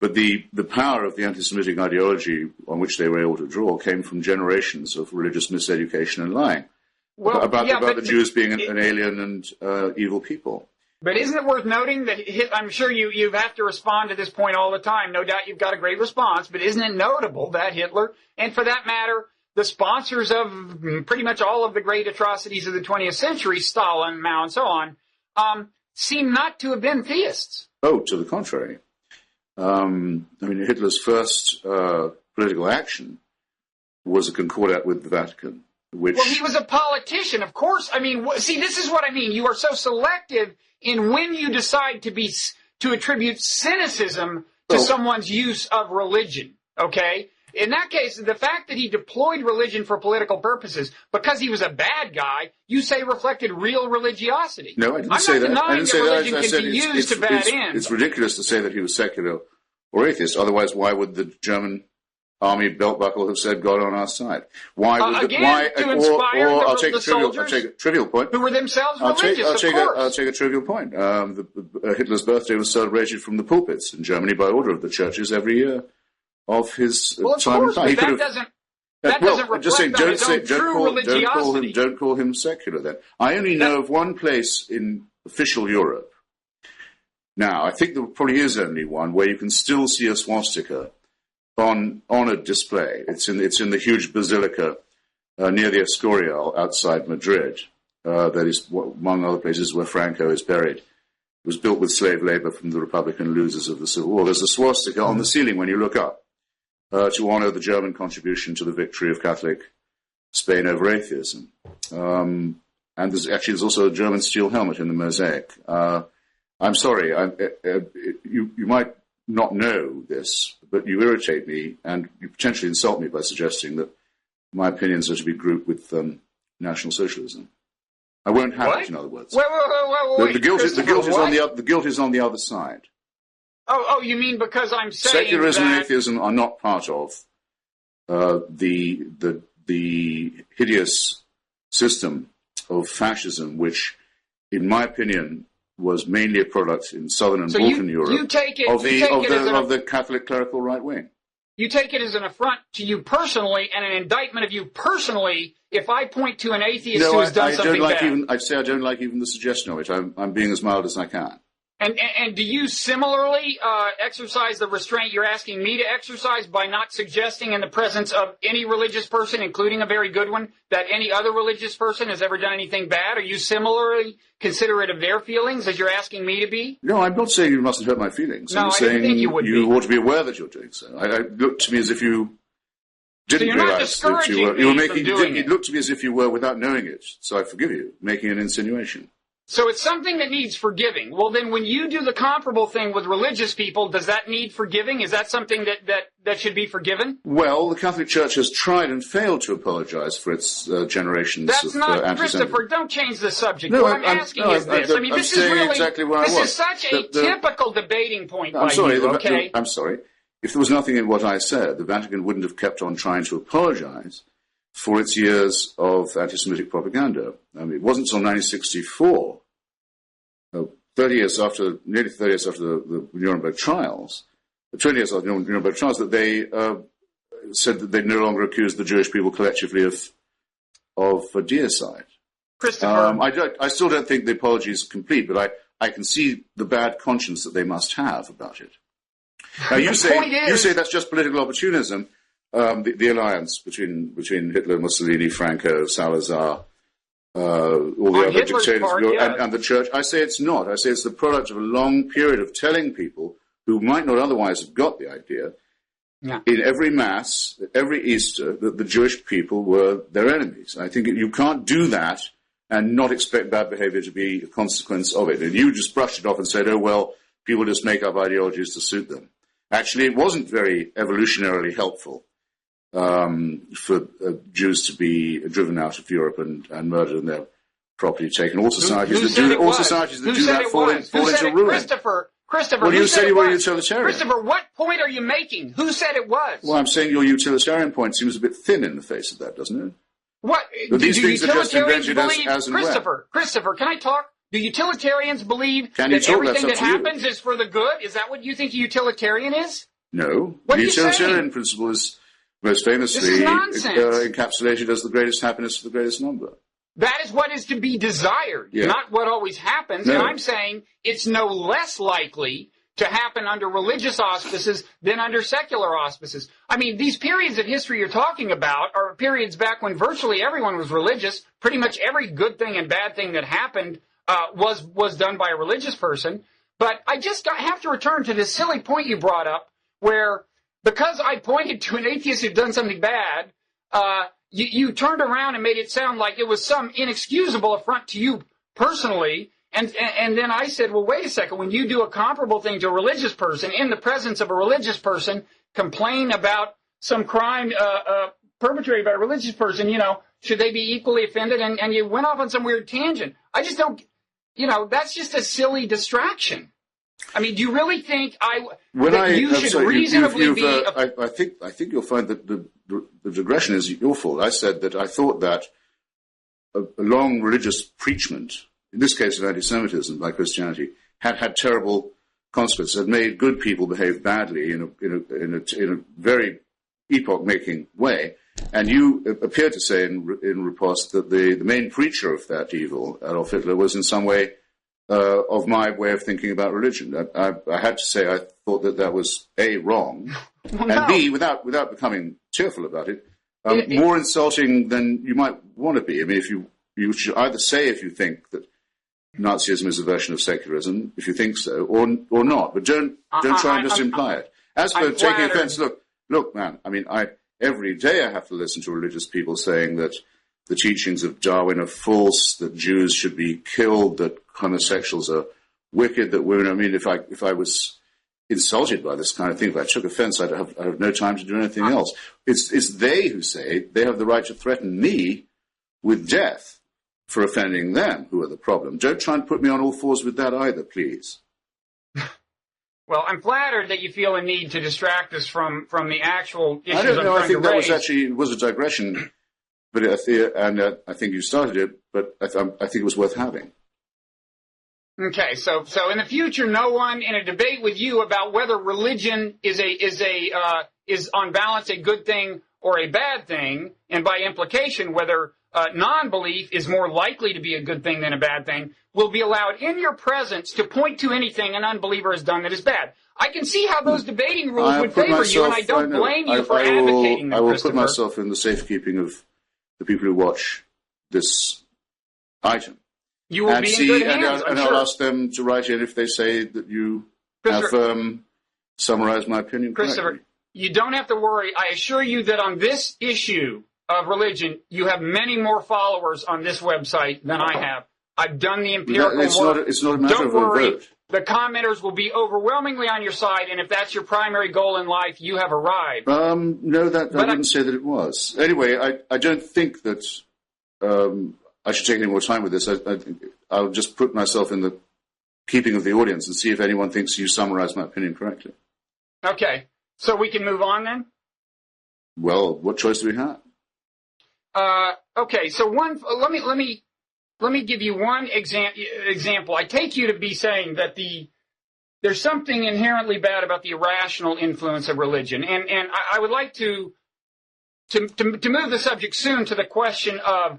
But the power of the anti-Semitic ideology on which they were able to draw came from generations of religious miseducation and lying about the Jews being an alien and evil people. But isn't it worth noting that I'm sure you have to respond to this point all the time. No doubt you've got a great response, but isn't it notable that Hitler, and for that matter, the sponsors of pretty much all of the great atrocities of the 20th century, Stalin, Mao, and so on, seem not to have been theists? Oh, to the contrary. Hitler's first political action was a concordat with the Vatican. Well, he was a politician, of course. See, this is what I mean. You are so selective in when you decide to attribute cynicism to someone's use of religion, okay? In that case, the fact that he deployed religion for political purposes, because he was a bad guy, you say reflected real religiosity. No, I didn't say that. I'm not denying that religion can be used to bad ends. It's ridiculous to say that he was secular or atheist. Otherwise, why would the German army belt buckle have said God on our side? Why would to inspire I'll take the soldiers I'll take a trivial point. Who were themselves religious, I'll take a trivial point. Hitler's birthday was celebrated from the pulpits in Germany by order of the churches every year of his time. Well, of course, but that doesn't reflect on his own true religiosity. Don't call him secular then. I only know of one place in official Europe. Now, I think there probably is only one where you can still see a swastika on a display. It's in the huge basilica near the Escorial outside Madrid. That is, among other places, where Franco is buried. It was built with slave labor from the Republican losers of the Civil War. There's a swastika on the ceiling when you look up to honor the German contribution to the victory of Catholic Spain over atheism. And there's also a German steel helmet in the mosaic. I'm sorry, you might not know this, but you irritate me and you potentially insult me by suggesting that my opinions are to be grouped with National Socialism. I won't have it, in other words. Wait, the guilt is on the other side. Oh, you mean because I'm saying secularism and atheism are not part of the hideous system of fascism, which, in my opinion, was mainly a product in southern and Balkan Europe of the Catholic clerical right wing. You take it as an affront to you personally and an indictment of you personally if I point to an atheist who has done something bad. I'd say I don't like even the suggestion of it. I'm being as mild as I can. And do you similarly exercise the restraint you're asking me to exercise by not suggesting in the presence of any religious person, including a very good one, that any other religious person has ever done anything bad? Are you similarly considerate of their feelings as you're asking me to be? No, I'm not saying you mustn't hurt my feelings. No, I'm saying think you would you ought to be aware that you're doing so. It looked to me as if you didn't realize that you were making. It looked to me as if you were, without knowing it, so I forgive you, making an insinuation. So it's something that needs forgiving. Well, then when you do the comparable thing with religious people, does that need forgiving? Is that something that should be forgiven? Well, the Catholic Church has tried and failed to apologize for its generations of anti-Semitism. That's not, Christopher, don't change the subject. No, what I'm asking is this. This is really, exactly where I was. This is such a typical debating point by you, okay? I'm sorry. If there was nothing in what I said, the Vatican wouldn't have kept on trying to apologize for its years of anti-Semitic propaganda. It wasn't until 1964, nearly 30 years after the Nuremberg trials, 20 years old, but chance that they said that they no longer accused the Jewish people collectively of deicide. Christopher. I still don't think the apology is complete, but I can see the bad conscience that they must have about it. Now, you say that's just political opportunism, the alliance between Hitler, Mussolini, Franco, Salazar, all the other dictators, and the church. I say it's not. I say it's the product of a long period of telling people who might not otherwise have got the idea, in every Mass, every Easter, that the Jewish people were their enemies. I think you can't do that and not expect bad behavior to be a consequence of it. And you just brushed it off and said, oh, well, people just make up ideologies to suit them. Actually, it wasn't very evolutionarily helpful for Jews to be driven out of Europe and murdered and their property taken. All societies that do that fall into ruin. Christopher, well, you said you were utilitarian. Christopher, what point are you making? Who said it was? Well, I'm saying your utilitarian point seems a bit thin in the face of that, doesn't it? What? These things are just invented as and when. Christopher, can I talk? Do utilitarians believe that everything that happens is for the good? Is that what you think a utilitarian is? No. The utilitarian principle is most famously encapsulated as the greatest happiness for the greatest number. That is what is to be desired, not what always happens. No. And I'm saying it's no less likely to happen under religious auspices than under secular auspices. I mean, these periods of history you're talking about are periods back when virtually everyone was religious. Pretty much every good thing and bad thing that happened was done by a religious person. But I just have to return to this silly point you brought up, where because I pointed to an atheist who'd done something bad, you turned around and made it sound like it was some inexcusable affront to you personally. And then I said, well, wait a second. When you do a comparable thing to a religious person, in the presence of a religious person, complain about some crime perpetrated by a religious person, should they be equally offended? And you went off on some weird tangent. I just don't, that's just a silly distraction. I mean, do you really think you should reasonably be... I think you'll find that the digression is your fault. I said that I thought that a long religious preachment, in this case of anti-Semitism by Christianity, had terrible consequences, had made good people behave badly in a very epoch-making way. And you appeared to say in riposte that the main preacher of that evil, Adolf Hitler, was in some way of my way of thinking about religion. I had to say I thought that was A, wrong, and B, without becoming tearful about it, more insulting than you might want to be. I mean, if you should either say if you think that Nazism is a version of secularism, if you think so, or not, but don't try and just imply it. As for taking offense, look, man, I mean, every day I have to listen to religious people saying that the teachings of Darwin are false, that Jews should be killed, that homosexuals are wicked, that women... I mean, if I was insulted by this kind of thing, if I took offense, I'd have no time to do anything else. It's they who say they have the right to threaten me with death for offending them who are the problem. Don't try and put me on all fours with that either, please. Well, I'm flattered that you feel a need to distract us from the actual issues. I don't know. I think that raise. was a digression, but I think you started it. But I think it was worth having. Okay, so in the future, no one in a debate with you about whether religion is on balance a good thing or a bad thing, and by implication whether non-belief is more likely to be a good thing than a bad thing, will be allowed in your presence to point to anything an unbeliever has done that is bad. I can see how those debating rules would favor you, and I don't blame you for advocating them, I will put myself in the safekeeping of the people who watch this item. You will be in good hands, and I'll ask them to write in if they say that you have summarized my opinion correctly. Christopher, you don't have to worry. I assure you that on this issue of religion, you have many more followers on this website than I have. I've done the empirical work. It's not a matter of a vote. The commenters will be overwhelmingly on your side, and if that's your primary goal in life, you have arrived. No, I wouldn't say that it was. Anyway, I don't think that I should take any more time with this. I'll just put myself in the keeping of the audience and see if anyone thinks you summarized my opinion correctly. Okay, so we can move on then? Well, what choice do we have? Okay, so let me give you one example. I take you to be saying that the there's something inherently bad about the irrational influence of religion. And I would like to move the subject soon to the question of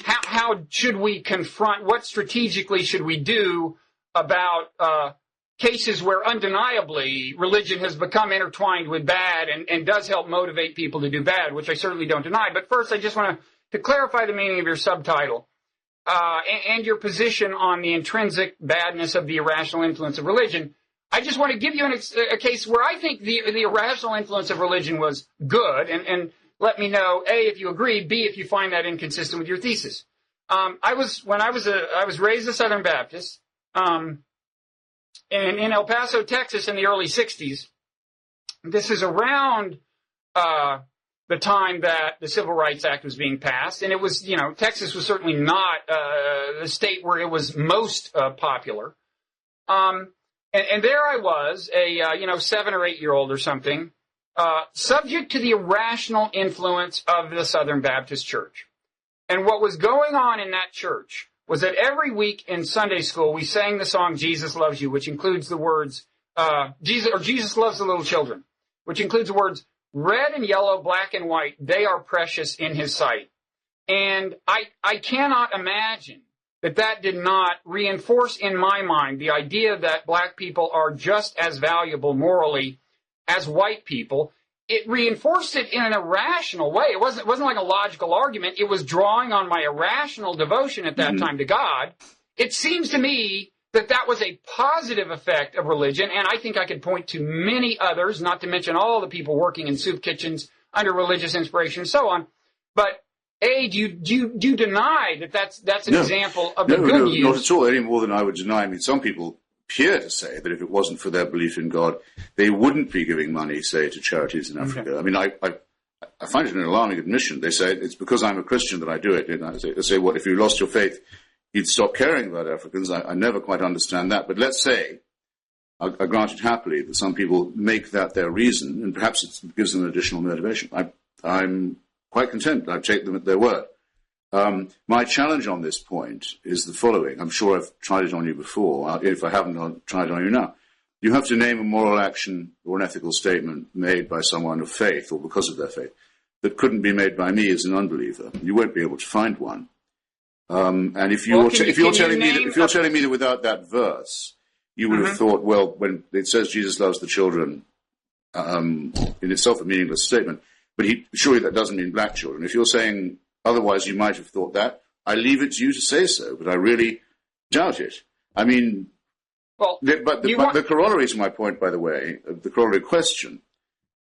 how should we confront, what strategically should we do about cases where undeniably religion has become intertwined with bad and does help motivate people to do bad, which I certainly don't deny. But first, I just want to clarify the meaning of your subtitle and your position on the intrinsic badness of the irrational influence of religion. I just want to give you a case where I think the irrational influence of religion was good, and let me know, A, if you agree, B, if you find that inconsistent with your thesis. I was raised a Southern Baptist, and in El Paso, Texas, in the early 60s. This is around the time that the Civil Rights Act was being passed, and it was, Texas was certainly not the state where it was most popular. And there I was, a 7 or 8 year old or something, subject to the irrational influence of the Southern Baptist Church. And what was going on in that church was that every week in Sunday school we sang the song "Jesus Loves You," which includes the words Jesus loves the little children, which includes the words red and yellow, black and white, they are precious in His sight. And I cannot imagine that did not reinforce in my mind the idea that black people are just as valuable morally as white people. It reinforced it in an irrational way. It wasn't like a logical argument. It was drawing on my irrational devotion at that time to God. It seems to me that was a positive effect of religion, and I think I could point to many others, not to mention all the people working in soup kitchens under religious inspiration and so on. But A, do you deny that's an example of the good use? No, not at all, any more than I would deny. I mean, some people appear to say that if it wasn't for their belief in God, they wouldn't be giving money, say, to charities in Africa. Okay. I mean, I find it an alarming admission. They say it's because I'm a Christian that I do it. And they say, what, if you lost your faith, you'd stop caring about Africans? I never quite understand that. But let's say, I grant it happily, that some people make that their reason, and perhaps it gives them additional motivation. I'm quite content. I take them at their word. My challenge on this point is the following. I'm sure I've tried it on you before. If I haven't, I'll try it on you now. You have to name a moral action or an ethical statement made by someone of faith or because of their faith that couldn't be made by me as an unbeliever. You won't be able to find one. And if you're telling me that without that verse, you would have thought, well, when it says Jesus loves the children, in itself a meaningless statement, but surely that doesn't mean black children. If you're saying otherwise, you might have thought that. I leave it to you to say so, but I really doubt it. I mean, the corollary to my point, by the way, the corollary question,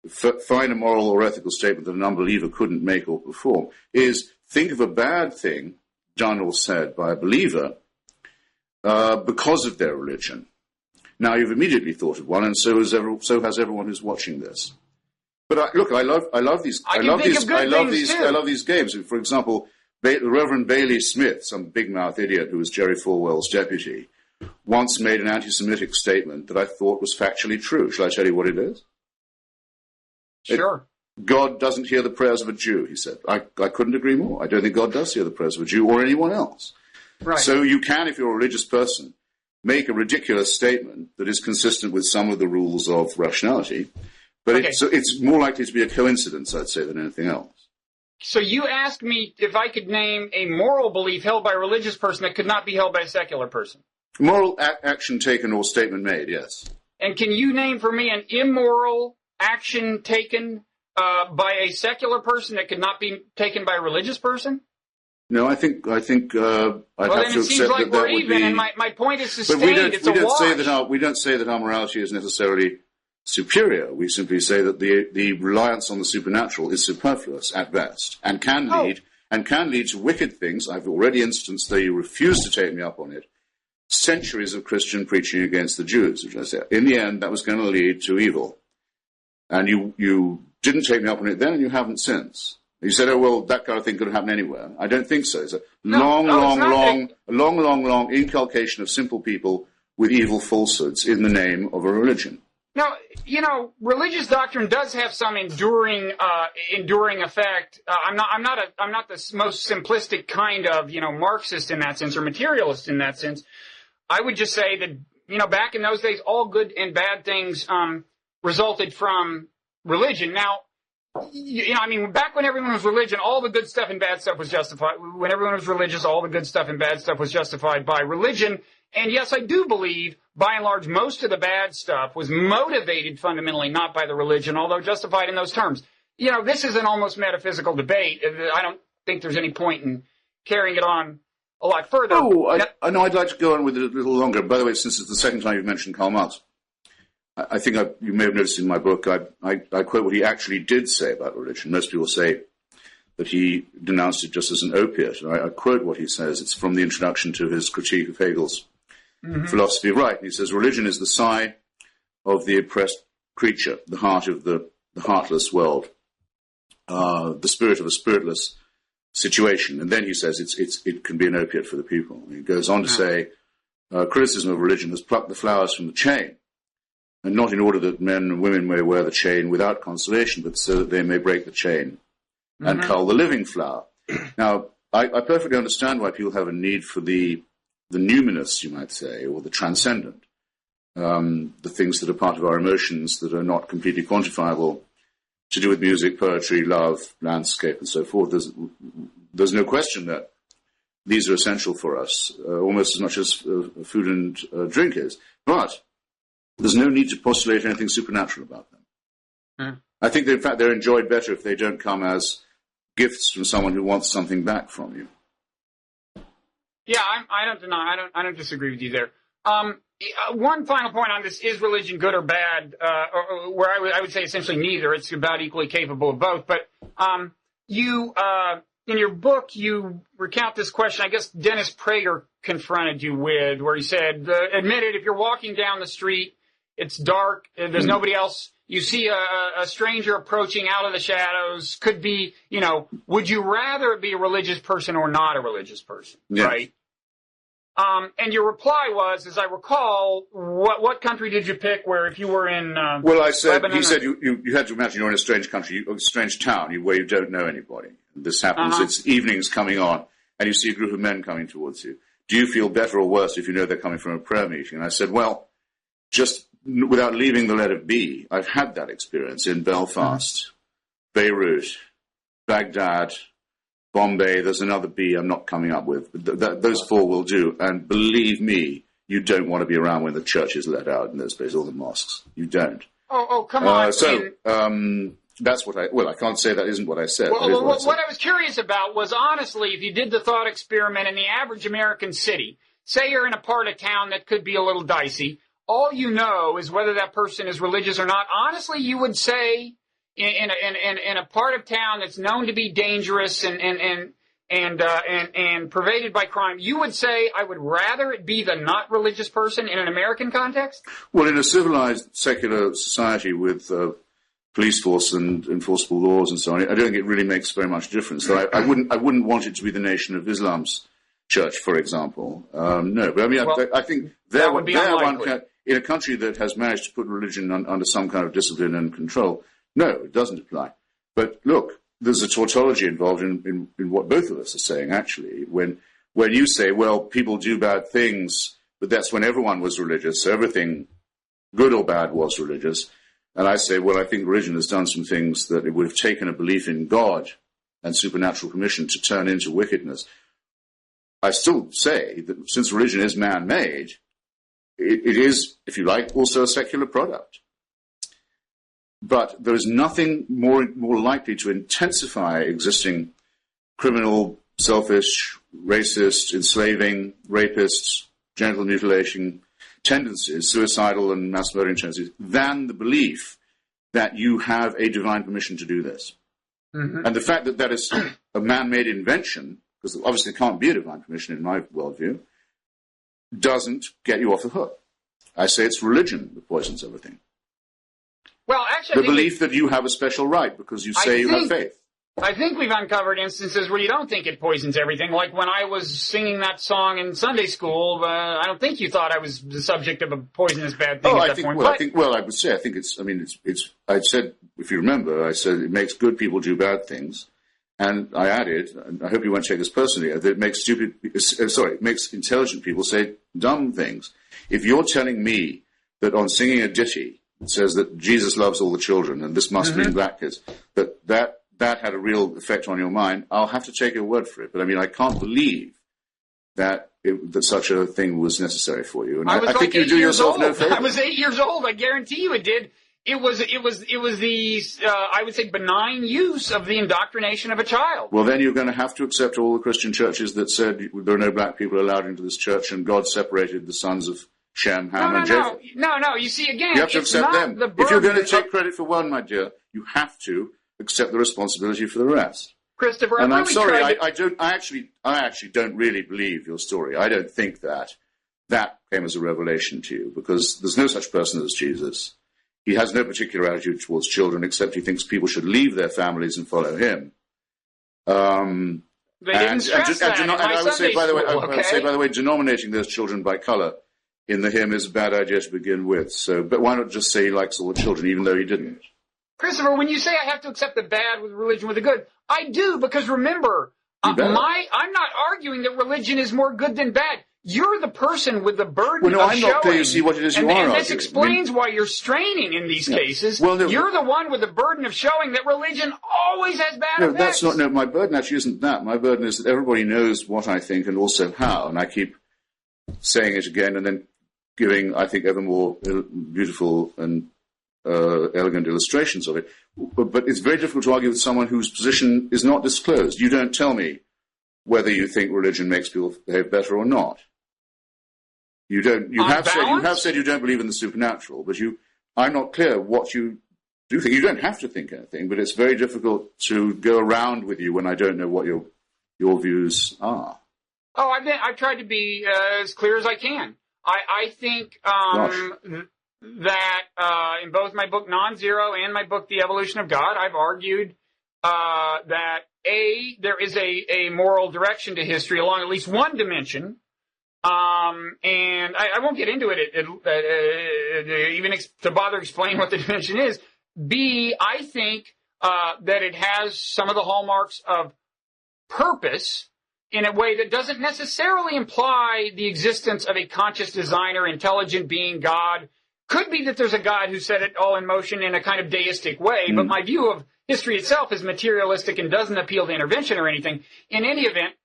find a moral or ethical statement that an unbeliever couldn't make or perform, is think of a bad thing done or said by a believer because of their religion. Now, you've immediately thought of one, and so has everyone who's watching this. But I love these games. For example, the Reverend Bailey Smith, some big mouth idiot who was Jerry Falwell's deputy, once made an anti-Semitic statement that I thought was factually true. Shall I tell you what it is? Sure. God doesn't hear the prayers of a Jew, he said. I couldn't agree more. I don't think God does hear the prayers of a Jew or anyone else. Right. So you can, if you're a religious person, make a ridiculous statement that is consistent with some of the rules of rationality. But it's more likely to be a coincidence, I'd say, than anything else. So you asked me if I could name a moral belief held by a religious person that could not be held by a secular person. Moral action taken or statement made, yes. And can you name for me an immoral action taken by a secular person that could not be taken by a religious person? No, I think I'd have to accept like that would be. And my point is sustained. But we don't say that our morality is necessarily superior. We simply say that the reliance on the supernatural is superfluous at best, and can lead to wicked things. I've already instanced, though you refuse to take me up on it, centuries of Christian preaching against the Jews, which I said in the end that was going to lead to evil. And you didn't take me up on it then, and you haven't since. You said, oh, well, that kind of thing could happen anywhere. I don't think so. It's a long inculcation of simple people with evil falsehoods in the name of a religion. Now, religious doctrine does have some enduring effect. I'm not the most simplistic kind of, Marxist in that sense or materialist in that sense. I would just say that back in those days, all good and bad things resulted from religion. Now, back when everyone was religion, all the good stuff and bad stuff was justified. When everyone was religious, all the good stuff and bad stuff was justified by religion. And yes, I do believe, by and large, most of the bad stuff was motivated fundamentally not by the religion, although justified in those terms. This is an almost metaphysical debate. I don't think there's any point in carrying it on a lot further. I know I'd like to go on with it a little longer. By the way, since it's the second time you've mentioned Karl Marx, I think you may have noticed in my book, I quote what he actually did say about religion. Most people say that he denounced it just as an opiate. And I quote what he says. It's from the introduction to his critique of Hegel's philosophy of right. He says, religion is the sigh of the oppressed creature, the heart of the heartless world, the spirit of a spiritless situation. And then he says it can be an opiate for the people. And he goes on to say, criticism of religion has plucked the flowers from the chain, and not in order that men and women may wear the chain without consolation, but so that they may break the chain and cull the living flower. Now, I perfectly understand why people have a need for the numinous, you might say, or the transcendent, the things that are part of our emotions that are not completely quantifiable, to do with music, poetry, love, landscape, and so forth. There's no question that these are essential for us, almost as much as food and drink is. But there's no need to postulate anything supernatural about them. I think that, in fact, they're enjoyed better if they don't come as gifts from someone who wants something back from you. Yeah, I don't disagree with you there. One final point on this: is religion good or bad? Where I would say essentially neither. It's about equally capable of both. But you in your book you recount this question. I guess Dennis Prager confronted you with, where he said, "Admit it. If you're walking down the street, it's dark, and there's nobody else. You see a stranger approaching out of the shadows. Could be, would you rather be a religious person or not a religious person?" Yes. Right? And your reply was, as I recall, what country did you pick? Where if you were in I said, Lebanon, he said you had to imagine you're in a strange country, a strange town, where you don't know anybody. This happens. It's evening's coming on, and you see a group of men coming towards you. Do you feel better or worse if you know they're coming from a prayer meeting? And I said, well, just without leaving the letter B, I've had that experience in Belfast, Beirut, Baghdad, Bombay. There's another B I'm not coming up with. Those four will do. And believe me, you don't want to be around when the church is let out in those places, or the mosques. You don't. Oh, come on. That's what I can't say that isn't what I said. What I was curious about was, honestly, if you did the thought experiment in the average American city, say you're in a part of town that could be a little dicey, all you know is whether that person is religious or not. Honestly, you would say in a part of town that's known to be dangerous and pervaded by crime, you would say, I would rather it be the not religious person in an American context? Well, in a civilized secular society with police force and enforceable laws and so on, I don't think it really makes very much difference. So I wouldn't want it to be the nation of Islam's church, for example. No, but I mean, I think there one can, in a country that has managed to put religion under some kind of discipline and control. No, it doesn't apply. But look, there's a tautology involved in what both of us are saying, actually. When you say, well, people do bad things, but that's when everyone was religious, so everything, good or bad, was religious. And I say, well, I think religion has done some things that it would have taken a belief in God and supernatural permission to turn into wickedness. I still say that since religion is man-made, it is, if you like, also a secular product. But there is nothing more likely to intensify existing criminal, selfish, racist, enslaving, rapists, genital mutilation tendencies, suicidal and mass murdering tendencies, than the belief that you have a divine permission to do this. Mm-hmm. And the fact that that is a man-made invention, because obviously it can't be a divine permission in my worldview, doesn't get you off the hook. I say it's religion that poisons everything. Well, actually, the belief that you have a special right because you say you have faith. I think we've uncovered instances where you don't think it poisons everything. Like when I was singing that song in Sunday school, I don't think you thought I was the subject of a poisonous bad thing at that point. I would say, I said, if you remember, I said it makes good people do bad things, And I added, and I hope you won't take this personally, that it makes intelligent people say dumb things. If you're telling me that on singing a ditty, it says that Jesus loves all the children, and this must mean black kids, that had a real effect on your mind, I'll have to take your word for it. But I mean, I can't believe that such a thing was necessary for you. And I think you do yourself no favor. I was 8 years old. I guarantee you it did. It was the I would say benign use of the indoctrination of a child. Well, then you're going to have to accept all the Christian churches that said there are no black people allowed into this church, and God separated the sons of Shem, Ham, and Japheth. No. You see, again, you have to accept them. If you're going to take credit for one, my dear, you have to accept the responsibility for the rest. Christopher, and I'm sorry, I actually don't really believe your story. I don't think that came as a revelation to you, because there's no such person as Jesus. He has no particular attitude towards children, except he thinks people should leave their families and follow him. They didn't stress that in my I would say, by the way, okay? denominating those children by color in the hymn is a bad idea to begin with. So, but why not just say he likes all the children, even though he didn't? Christopher, when you say I have to accept the bad with religion with the good, I do, because remember, I'm not arguing that religion is more good than bad. You're the person with the burden of I'm not clear you showing, see what it is you are and this arguing. explains why you're straining in these cases. Well, no, you're the one with the burden of showing that religion always has bad effects. That's not. No, my burden actually isn't that. My burden is that everybody knows what I think and also how, and I keep saying it again and then giving, I think, ever more beautiful and elegant illustrations of it. But it's very difficult to argue with someone whose position is not disclosed. You don't tell me whether you think religion makes people behave better or not. You don't. You have said you don't believe in the supernatural, but I'm not clear what you do think. You don't have to think anything, but it's very difficult to go around with you when I don't know what your views are. Oh, I've tried to be as clear as I can. I think that in both my book Nonzero and my book The Evolution of God, I've argued that there is a moral direction to history along at least one dimension. And I won't get into it even to bother explain what the dimension is. B, I think that it has some of the hallmarks of purpose in a way that doesn't necessarily imply the existence of a conscious designer, intelligent being, God. Could be that there's a God who set it all in motion in a kind of deistic way, but my view of history itself is materialistic and doesn't appeal to intervention or anything. In any event,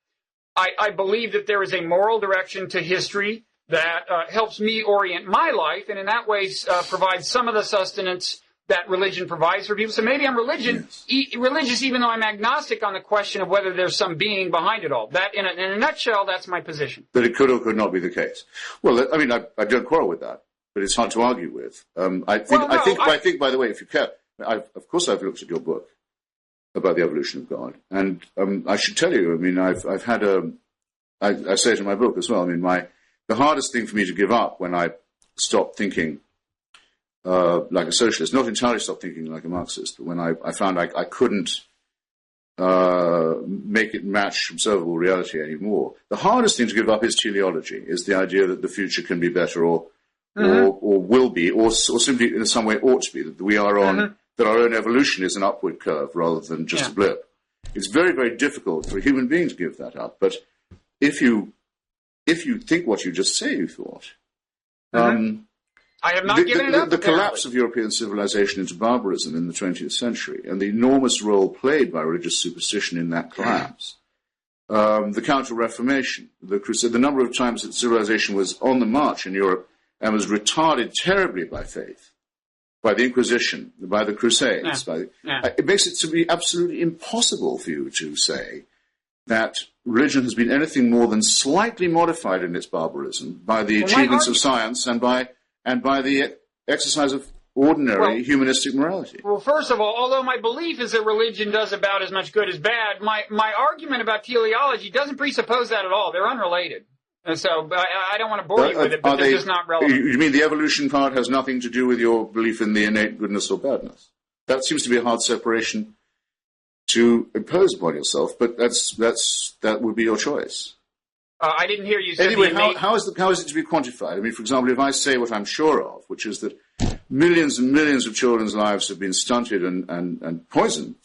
I believe that there is a moral direction to history that helps me orient my life, and in that way provides some of the sustenance that religion provides for people. So maybe I'm religious, even though I'm agnostic on the question of whether there's some being behind it all. That, in a nutshell, that's my position. That it could or could not be the case. Well, I mean, I don't quarrel with that, but it's hard to argue with. I think, by the way, if you care, of course I've looked at your book about the evolution of God, and I should tell you, I mean, I've had I say it in my book as well. I mean, the hardest thing for me to give up when I stopped thinking like a socialist, not entirely stopped thinking like a Marxist, but when I found I couldn't make it match observable reality anymore. The hardest thing to give up is teleology, is the idea that the future can be better or will be, or simply in some way ought to be, that we are on, that our own evolution is an upward curve rather than just a blip. It's very, very difficult for a human being to give that up. But if you think what you just say you thought, I have not given it up. The collapse of European civilization into barbarism in the 20th century and the enormous role played by religious superstition in that collapse, the Counter-Reformation, the Crusade, the number of times that civilization was on the march in Europe and was retarded terribly by faith, by the Inquisition, by the Crusades. It makes it to be absolutely impossible for you to say that religion has been anything more than slightly modified in its barbarism by the achievements of science and by the exercise of ordinary humanistic morality. Well, first of all, although my belief is that religion does about as much good as bad, my argument about teleology doesn't presuppose that at all. They're unrelated. And so I don't want to bore you with it, but they're just not relevant. You mean the evolution part has nothing to do with your belief in the innate goodness or badness? That seems to be a hard separation to impose upon yourself, but that would be your choice. I didn't hear you say anyway, how is it to be quantified? I mean, for example, if I say what I'm sure of, which is that millions and millions of children's lives have been stunted and poisoned,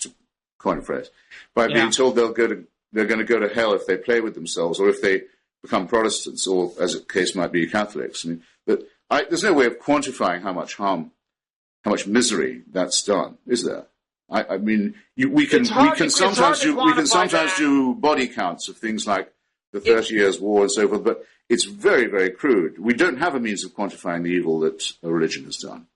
coin a phrase, by being told they're going to go to hell if they play with themselves or if they become Protestants or, as the case might be, Catholics. I mean, there's no way of quantifying how much harm, how much misery that's done, is there? I mean, we can sometimes do body counts of things like the 30 Years' War and so forth, but it's very, very crude. We don't have a means of quantifying the evil that a religion has done.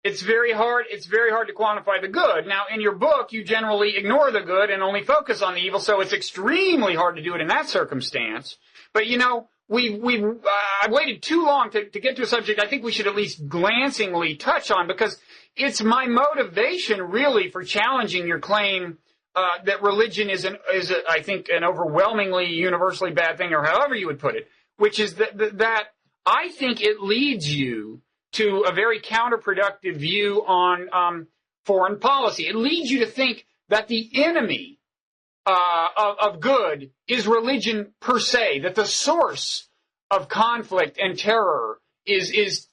It's very hard. It's very hard to quantify the good. Now, in your book, you generally ignore the good and only focus on the evil, so it's extremely hard to do it in that circumstance. But I've waited too long to get to a subject I think we should at least glancingly touch on, because it's my motivation really for challenging your claim that religion is I think an overwhelmingly universally bad thing, or however you would put it, which is that I think it leads you to a very counterproductive view on foreign policy. It leads you to think that the enemy of good is religion per se, that the source of conflict and terror is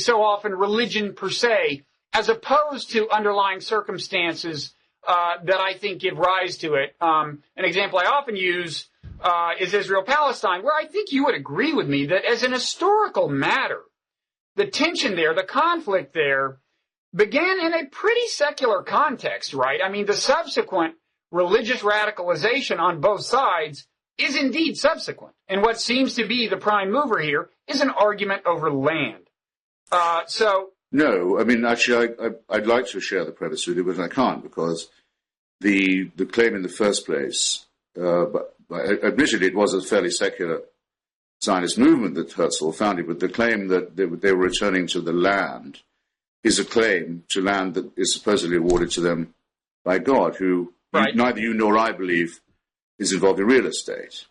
so often religion per se, as opposed to underlying circumstances that I think give rise to it. An example I often use is Israel-Palestine, where I think you would agree with me that as an historical matter, the tension there, the conflict there, began in a pretty secular context, right? I mean, the subsequent religious radicalization on both sides is indeed subsequent. And what seems to be the prime mover here is an argument over land. No, I mean, actually, I'd like to share the premise with you, but I can't, because the claim in the first place, but admittedly it was a fairly secular Zionist movement that Herzl founded, but the claim that they were returning to the land is a claim to land that is supposedly awarded to them by God, who neither you nor I believe is involved in real estate.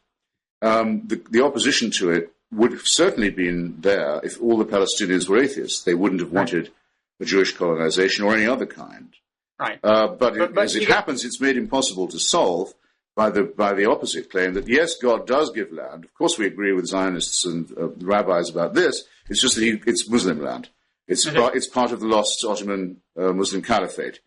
The opposition to it would have certainly been there if all the Palestinians were atheists. They wouldn't have wanted a Jewish colonization or any other kind. Right. But as it happens, it's made impossible to solve by the opposite claim that, yes, God does give land. Of course, we agree with Zionists and rabbis about this. It's just that it's Muslim land. It's part of the lost Ottoman Muslim Caliphate.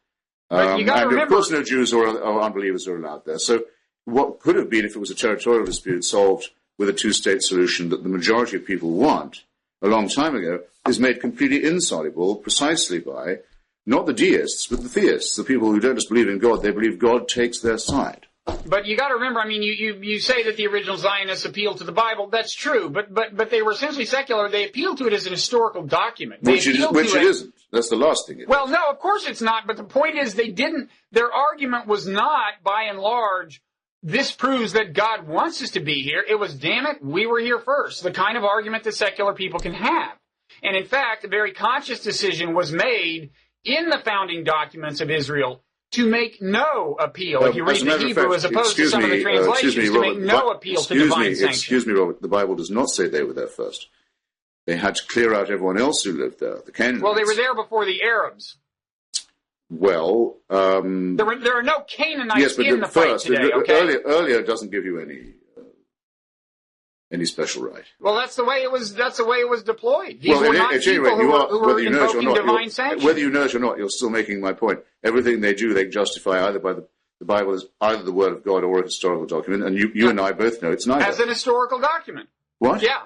And of course, no Jews or unbelievers are allowed there. So what could have been, if it was a territorial dispute, solved with a two-state solution that the majority of people want a long time ago, is made completely insoluble precisely by not the deists, but the theists, the people who don't just believe in God, they believe God takes their side. But you got to remember, I mean, you say that the original Zionists appealed to the Bible. That's true, but they were essentially secular. They appealed to it as an historical document. Which it isn't. That's the last thing. Well, no, of course it's not. But the point is, they didn't. Their argument was not, by and large, this proves that God wants us to be here. It was, damn it, we were here first. The kind of argument that secular people can have. And in fact, a very conscious decision was made in the founding documents of Israel to make no appeal, if you read the Hebrew, as opposed to some of the translations, to make no appeal to divine sanction. Excuse me, Robert, the Bible does not say they were there first. They had to clear out everyone else who lived there, the Canaanites. Well, they were there before the Arabs. Well, there are no Canaanites in the fight today, okay? Earlier doesn't give you any special right. Well, that's the way it was deployed. These were not people who were invoking divine sanction. Whether you know it or not, you're still making my point. Everything they do, they justify either by the Bible as either the Word of God or a historical document, and you and I both know it's neither. As an historical document. What? Yeah.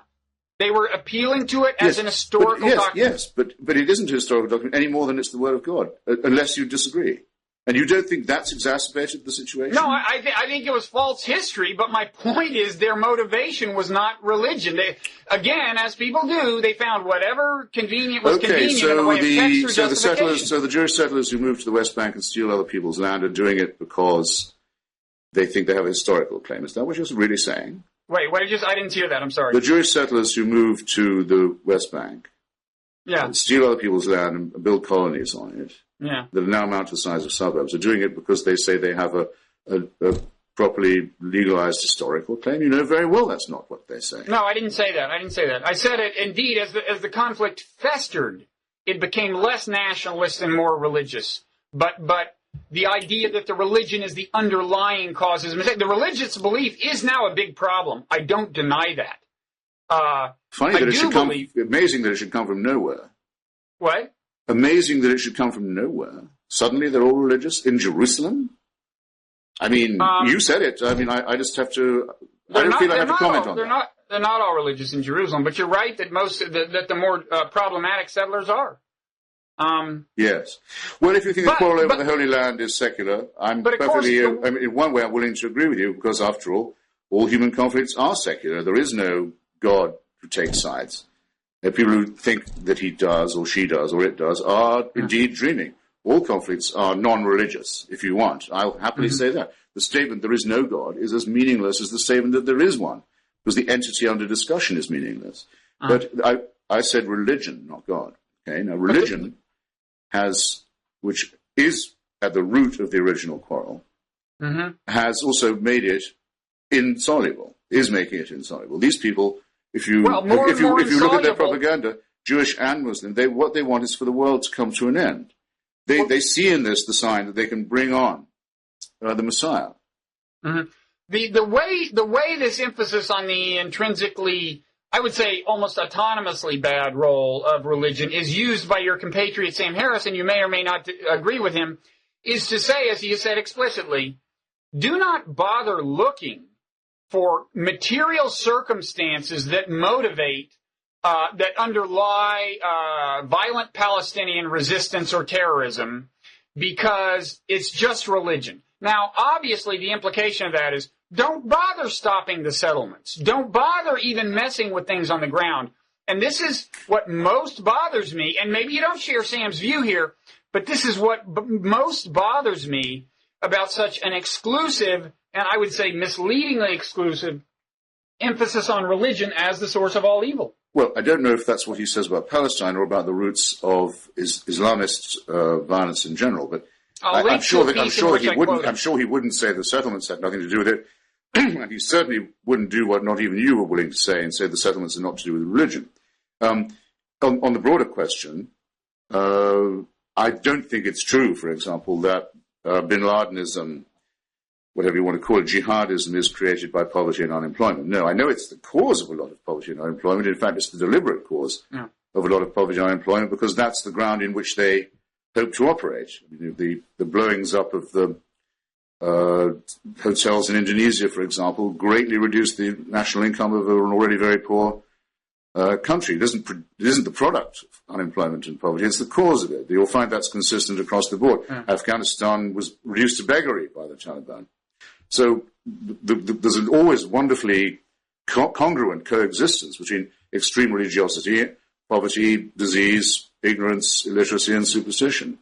They were appealing to it as an historical document. Yes, but it isn't a historical document any more than it's the Word of God, unless you disagree. And you don't think that's exacerbated the situation? No, I think it was false history, but my point is their motivation was not religion. They, again, as people do, they found whatever convenient was convenient in the way of text or justification. So the Jewish settlers who moved to the West Bank and steal other people's land are doing it because they think they have a historical claim. Is that what you're really saying? Wait, I didn't hear that. I'm sorry. The Jewish settlers who moved to the West Bank steal other people's land and build colonies on it that are now amount to the size of suburbs are doing it because they say they have a properly legalized historical claim. You know very well that's not what they say. No, I didn't say that. I said it, indeed, as the conflict festered, it became less nationalist and more religious. But the idea that the religion is the underlying cause is a mistake. The religious belief is now a big problem. I don't deny that. Amazing that it should come from nowhere. What? Amazing that it should come from nowhere. Suddenly they're all religious in Jerusalem? I mean, you said it. I mean, I just have to. I don't feel I have to comment on that. They're not all religious in Jerusalem, but you're right that that the more problematic settlers are. Yes. Well, if you think the quarrel over the Holy Land is secular, I'm perfectly. I mean, in one way, I'm willing to agree with you because, after all human conflicts are secular. There is no God who takes sides. People who think that he does, or she does, or it does, are indeed dreaming. All conflicts are non-religious, if you want. I'll happily say that. The statement there is no God is as meaningless as the statement that there is one, because the entity under discussion is meaningless. But I said religion, not God. Okay. Now, religion which is at the root of the original quarrel, has also made it insoluble, is making it insoluble. These people, if you look at their propaganda, Jewish and Muslim, what they want is for the world to come to an end. They see in this the sign that they can bring on the Messiah. The way this emphasis on the intrinsically, I would say almost autonomously bad role of religion is used by your compatriot Sam Harris, and you may or may not agree with him, is to say, as he has said explicitly, do not bother looking for material circumstances that motivate, that underlie violent Palestinian resistance or terrorism, because it's just religion. Now, obviously, the implication of that is don't bother stopping the settlements. Don't bother even messing with things on the ground. And this is what most bothers me, and maybe you don't share Sam's view here, but this is what most bothers me about such an exclusive, and I would say misleadingly exclusive, emphasis on religion as the source of all evil. Well, I don't know if that's what he says about Palestine or about the roots of Islamist violence in general, but I'm sure he wouldn't say the settlements had nothing to do with it, and he certainly wouldn't do what not even you were willing to say and say the settlements are not to do with religion. On the broader question, I don't think it's true, for example, that bin Ladenism, whatever you want to call it, jihadism, is created by poverty and unemployment. No, I know it's the cause of a lot of poverty and unemployment. In fact, it's the deliberate cause of a lot of poverty and unemployment, because that's the ground in which they hope to operate. I mean, the blowings up of the hotels in Indonesia, for example, greatly reduced the national income of an already very poor country. It isn't the product of unemployment and poverty, it's the cause of it. You'll find that's consistent across the board. Afghanistan was reduced to beggary by the Taliban. So there's an always wonderfully congruent coexistence between extreme religiosity, poverty, disease, ignorance, illiteracy, and superstition.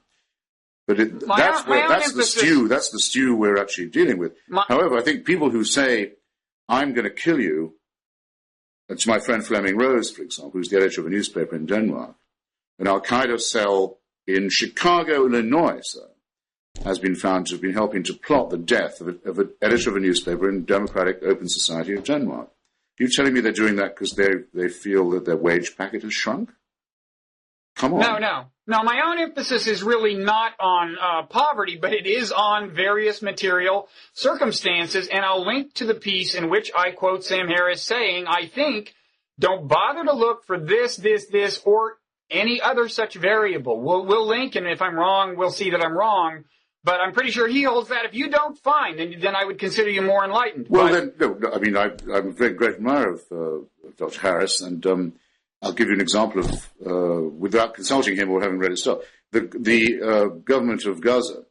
But that's the stew we're actually dealing with. However, I think people who say, I'm going to kill you, it's my friend Fleming Rose, for example, who's the editor of a newspaper in Denmark, an Al-Qaeda cell in Chicago, Illinois, has been found to have been helping to plot the death of an editor of a newspaper in Democratic Open Society of Denmark. Are you telling me they're doing that because they feel that their wage packet has shrunk? Come on. No, my own emphasis is really not on poverty, but it is on various material circumstances, and I'll link to the piece in which I quote Sam Harris saying, I think, don't bother to look for this, or any other such variable. We'll link, and if I'm wrong, we'll see that I'm wrong. But I'm pretty sure he holds that. If you don't find, then I would consider you more enlightened. Well, no, I mean, I'm a very great admirer of Dr. Harris, and I'll give you an example of, without consulting him or having read his stuff, the government of Gaza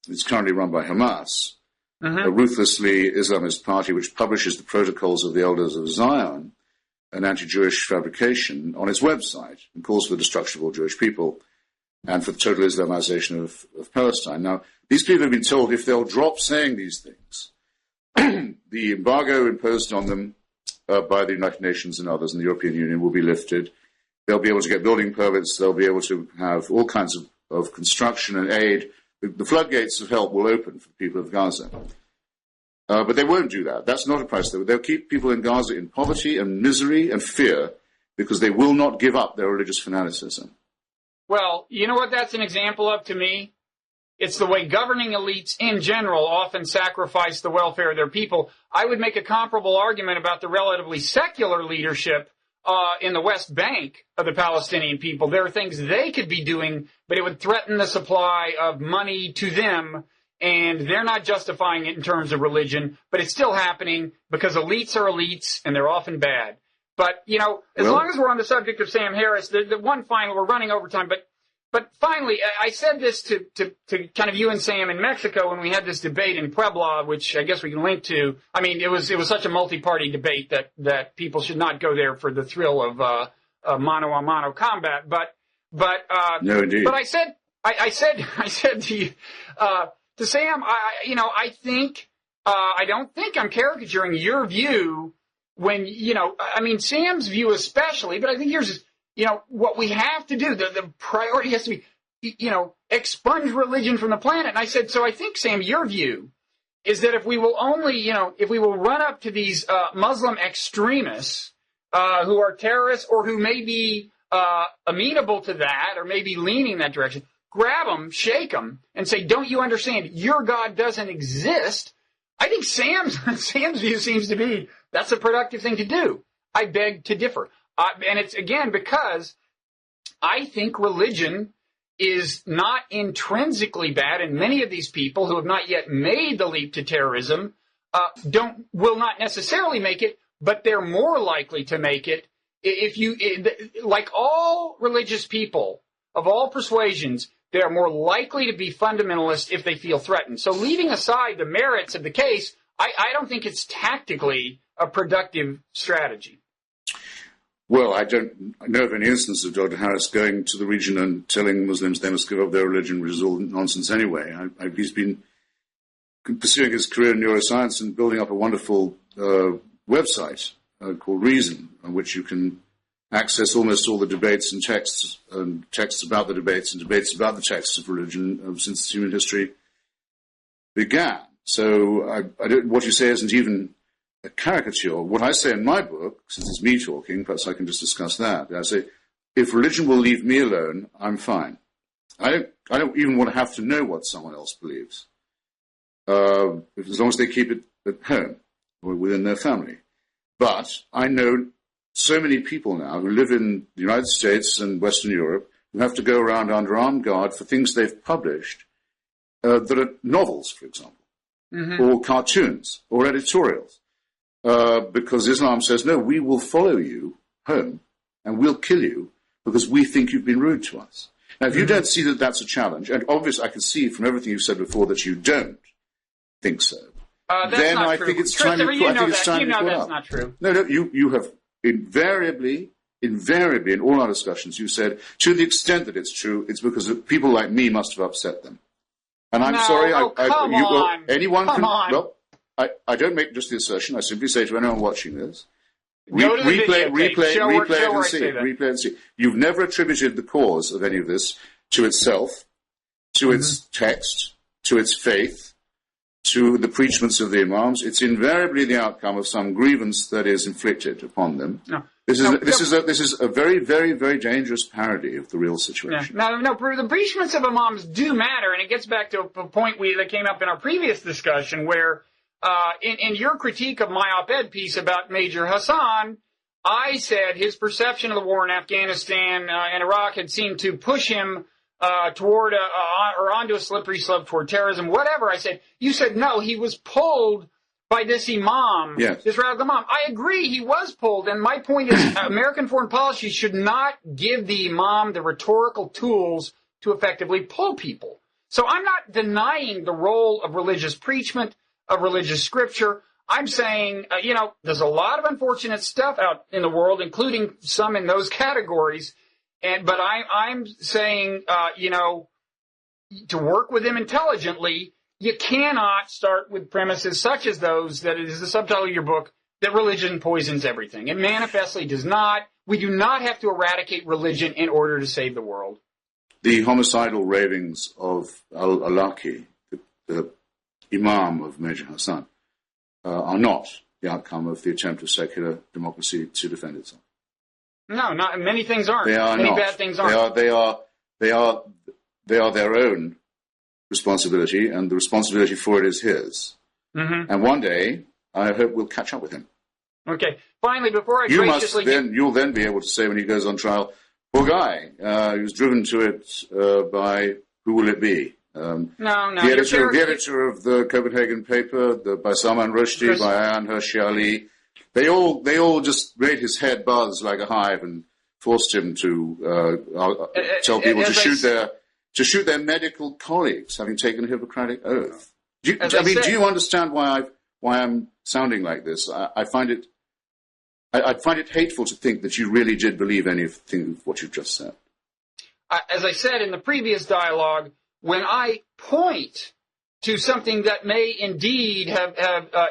is currently run by Hamas, a ruthlessly Islamist party which publishes the protocols of the Elders of Zion, an anti-Jewish fabrication, on its website, and calls for the destruction of all Jewish people and for the total Islamization of Palestine. Now, these people have been told if they'll drop saying these things, the embargo imposed on them by the United Nations and others in the European Union will be lifted. They'll be able to get building permits. They'll be able to have all kinds of construction and aid. The floodgates of help will open for the people of Gaza. But they won't do that. That's not a price. They'll keep people in Gaza in poverty and misery and fear because they will not give up their religious fanaticism. Well, you know what that's an example of to me? It's the way governing elites in general often sacrifice the welfare of their people. I would make a comparable argument about the relatively secular leadership in the West Bank of the Palestinian people. There are things they could be doing, but it would threaten the supply of money to them and they're not justifying it in terms of religion, but it's still happening because elites are elites, and they're often bad. But, as long as we're on the subject of Sam Harris, the one final, we're running over time, but finally, I said this to kind of you and Sam in Mexico when we had this debate in Puebla, which I guess we can link to. I mean, it was such a multi-party debate that people should not go there for the thrill of mano-a-mano combat. But no, indeed. But I said to you, to Sam, I think I don't think I'm caricaturing your view when Sam's view especially, but I think yours is. What we have to do, the priority has to be, expunge religion from the planet. And I said, so I think, Sam, your view is that if we will run up to these Muslim extremists who are terrorists or who may be amenable to that or maybe leaning that direction, grab them, shake them, and say, don't you understand? Your God doesn't exist. I think Sam's view seems to be that's a productive thing to do. I beg to differ. And it's, again, because I think religion is not intrinsically bad, and many of these people who have not yet made the leap to terrorism will not necessarily make it, but they're more likely to make it like all religious people of all persuasions, they're more likely to be fundamentalist if they feel threatened. So leaving aside the merits of the case, I don't think it's tactically a productive strategy. Well, I don't know of any instance of Dr. Harris going to the region and telling Muslims they must give up their religion, which is all nonsense anyway. He's been pursuing his career in neuroscience and building up a wonderful website called Reason, on which you can access almost all the debates and texts about the debates and debates about the texts of religion since human history began. So what you say isn't even a caricature. What I say in my book, since it's me talking, perhaps I can just discuss that. I say, if religion will leave me alone, I'm fine. I don't even want to have to know what someone else believes, as long as they keep it at home or within their family. But I know so many people now who live in the United States and Western Europe who have to go around under armed guard for things they've published that are novels, for example, or cartoons or editorials. Because Islam says, no, we will follow you home and we'll kill you because we think you've been rude to us. Now, if you don't see that that's a challenge, and obviously I can see from everything you've said before that you don't think so, then I think it's time to put up. That's not true. No, you have invariably, in all our discussions, you said, to the extent that it's true, it's because people like me must have upset them. And I'm sorry, anyone can. Well, I don't make just the assertion. I simply say to anyone watching this, replay and see. You've never attributed the cause of any of this to itself, to its text, to its faith, to the preachments of the imams. It's invariably the outcome of some grievance that is inflicted upon them. No. This is a very, very, very dangerous parody of the real situation. No, the preachments of imams do matter, and it gets back to a point that came up in our previous discussion where in your critique of my op-ed piece about Major Hassan, I said his perception of the war in Afghanistan and Iraq had seemed to push him toward or onto a slippery slope toward terrorism, whatever. I said, you said no, he was pulled by this imam, this radical imam. I agree, he was pulled, and my point is American foreign policy should not give the imam the rhetorical tools to effectively pull people. So I'm not denying the role of religious preachment, of religious scripture. I'm saying, there's a lot of unfortunate stuff out in the world, including some in those categories. But I'm saying, to work with them intelligently, you cannot start with premises such as those, that is the subtitle of your book, that religion poisons everything. It manifestly does not. We do not have to eradicate religion in order to save the world. The homicidal ravings of al-Awlaki, the Imam of Major Hassan, are not the outcome of the attempt of secular democracy to defend itself. No, not many things aren't. They are many not. Bad things aren't. They are their own responsibility, and the responsibility for it is his. Mm-hmm. And one day, I hope we'll catch up with him. Okay. Finally, before I you'll then be able to say when he goes on trial, poor guy, he was driven to it by who will it be? No. The editor of the Copenhagen paper, by Salman Rushdie, by Ayaan Hirsi Ali, they all just made his head buzz like a hive and forced him to tell people to shoot their medical colleagues, having taken a Hippocratic oath. Do you understand why I'm sounding like this? I'd find it hateful to think that you really did believe anything of what you've just said. As I said in the previous dialogue, when I point to something that may indeed have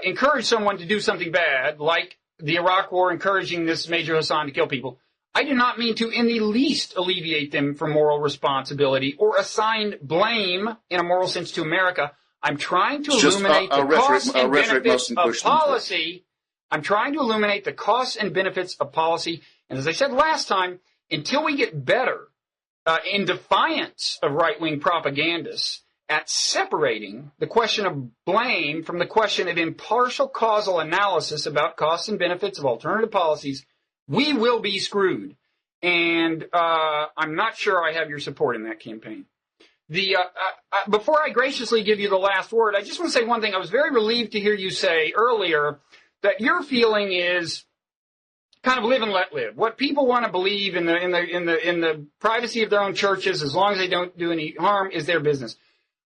encouraged someone to do something bad, like the Iraq War encouraging this Major Hassan to kill people, I do not mean to in the least alleviate them from moral responsibility or assign blame in a moral sense to America. I'm trying to illuminate the costs and benefits of policy. I'm trying to illuminate the costs and benefits of policy. And as I said last time, until we get better in defiance of right-wing propagandists at separating the question of blame from the question of impartial causal analysis about costs and benefits of alternative policies, we will be screwed. And I'm not sure I have your support in that campaign. Before I graciously give you the last word, I just want to say one thing. I was very relieved to hear you say earlier that your feeling is kind of live and let live. What people want to believe in the privacy of their own churches, as long as they don't do any harm, is their business.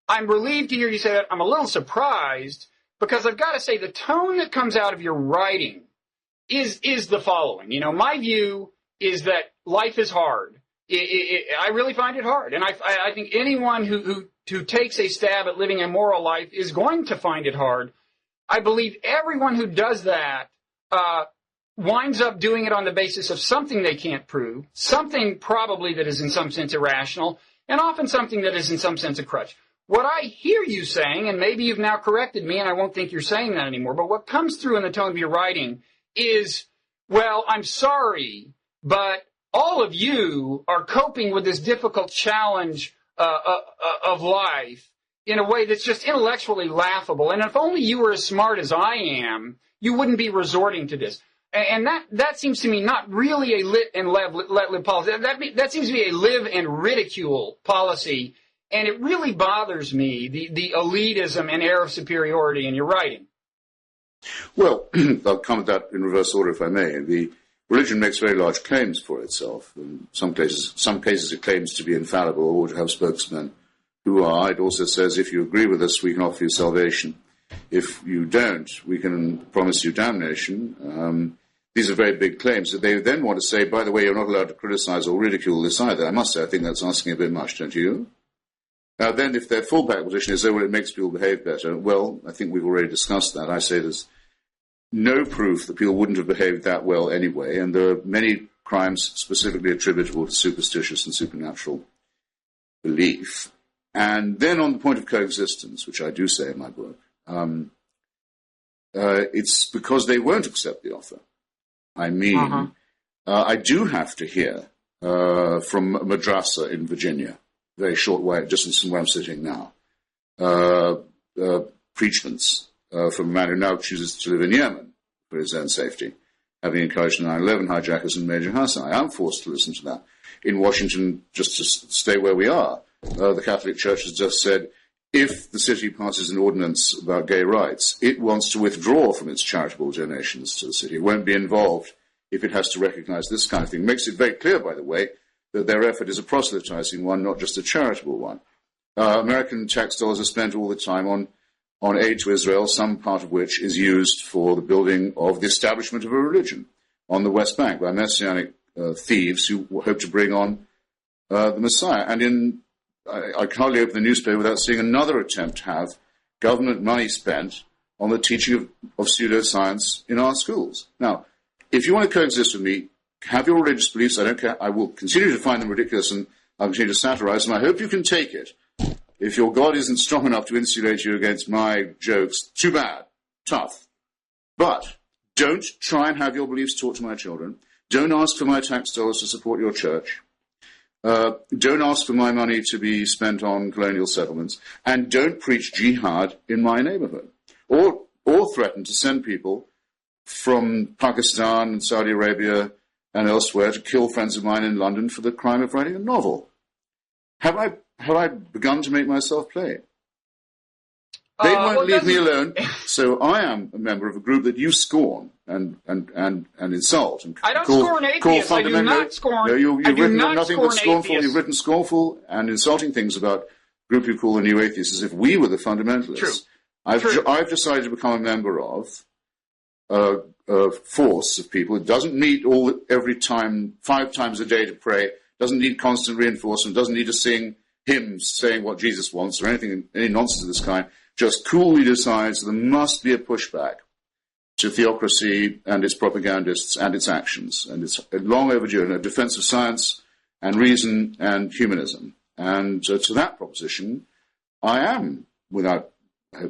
I'm relieved to hear you say that. I'm a little surprised because I've got to say the tone that comes out of your writing is the following. You know, my view is that life is hard. I really find it hard, and I think anyone who takes a stab at living a moral life is going to find it hard. I believe everyone who does that winds up doing it on the basis of something they can't prove, something probably that is in some sense irrational, and often something that is in some sense a crutch. What I hear you saying, and maybe you've now corrected me and I won't think you're saying that anymore, but what comes through in the tone of your writing is, well, I'm sorry, but all of you are coping with this difficult challenge of life in a way that's just intellectually laughable. And if only you were as smart as I am, you wouldn't be resorting to this. And that seems to me not really a lit and let live policy. That seems to be a live and ridicule policy. And it really bothers me, the elitism and air of superiority in your writing. Well, I'll comment that in reverse order, if I may. The religion makes very large claims for itself. In some cases it claims to be infallible or to have spokesmen who are. It also says, if you agree with us, we can offer you salvation. If you don't, we can promise you damnation. These are very big claims that they then want to say, by the way, you're not allowed to criticize or ridicule this either. I must say, I think that's asking a bit much, don't you? Then if their fallback position is, well, it makes people behave better, well, I think we've already discussed that. I say there's no proof that people wouldn't have behaved that well anyway, and there are many crimes specifically attributable to superstitious and supernatural belief. And then on the point of coexistence, which I do say in my book, it's because they won't accept the offer. I mean, I do have to hear from a madrasa in Virginia, very short way, distance from where I'm sitting now, preachments from a man who now chooses to live in Yemen for his own safety, having encouraged the 9/11 hijackers and Major Hassan. I am forced to listen to that. In Washington, just to stay where we are, the Catholic Church has just said, if the city passes an ordinance about gay rights, it wants to withdraw from its charitable donations to the city. It won't be involved if it has to recognize this kind of thing. It makes it very clear, by the way, that their effort is a proselytizing one, not just a charitable one. American tax dollars are spent all the time on aid to Israel, some part of which is used for the building of the establishment of a religion on the West Bank by messianic thieves who hope to bring on the Messiah. And I can hardly open the newspaper without seeing another attempt to have government money spent on the teaching of pseudoscience in our schools. Now, if you want to coexist with me, have your religious beliefs. I don't care. I will continue to find them ridiculous and I'll continue to satirize them. I hope you can take it. If your God isn't strong enough to insulate you against my jokes, too bad. Tough. But don't try and have your beliefs taught to my children. Don't ask for my tax dollars to support your church. Don't ask for my money to be spent on colonial settlements. And don't preach jihad in my neighborhood. Or threaten to send people from Pakistan and Saudi Arabia and elsewhere to kill friends of mine in London for the crime of writing a novel. Have have I begun to make myself play? They won't leave me alone, so I am a member of a group that you scorn and insult. And I don't scorn atheists. I do not scorn. No, you've written nothing but scornful. Atheists. You've written scornful and insulting things about a group you call the New Atheists, as if we were the fundamentalists. True. I've decided to become a member of a force of people. It doesn't need every time 5 times a day to pray. Doesn't need constant reinforcement. Doesn't need to sing hymns saying what Jesus wants or any nonsense of this kind. Just coolly decides there must be a pushback to theocracy and its propagandists and its actions. And it's long overdue, and a defense of science and reason and humanism. And to that proposition, I am, without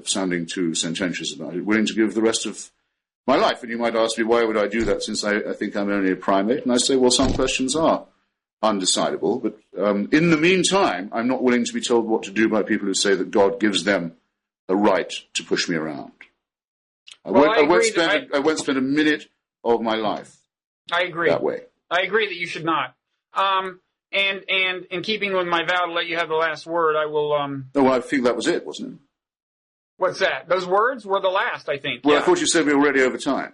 sounding too sententious about it, willing to give the rest of my life. And you might ask me, why would I do that, since I think I'm only a primate? And I say, well, some questions are undecidable. But in the meantime, I'm not willing to be told what to do by people who say that God gives them a right to push me around. I won't spend a minute of my life that way. I agree that you should not. And in keeping with my vow to let you have the last word, I will... No, I think that was it, wasn't it? What's that? Those words were the last, I think. Well, yeah. I thought you said we were already over time.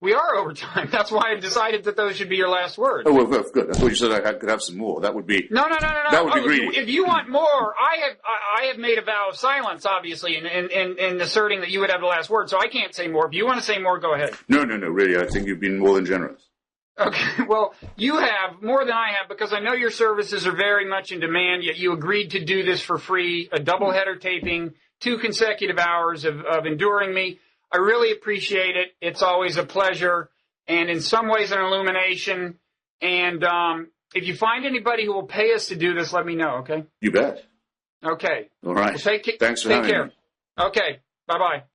We are over time. That's why I decided that those should be your last words. Oh, well, good. I thought you said I could have some more. That would be... No. That would be greedy. If you want more, I have made a vow of silence, obviously, in asserting that you would have the last word, so I can't say more. If you want to say more, go ahead. No, really. I think you've been more than generous. Okay, well, you have more than I have, because I know your services are very much in demand, yet you agreed to do this for free, a double-header taping, 2 consecutive hours of enduring me. I really appreciate it. It's always a pleasure, and in some ways an illumination. And if you find anybody who will pay us to do this, let me know, okay? You bet. Okay. All right. Well, Thanks for having me. Take care. Okay. Bye-bye.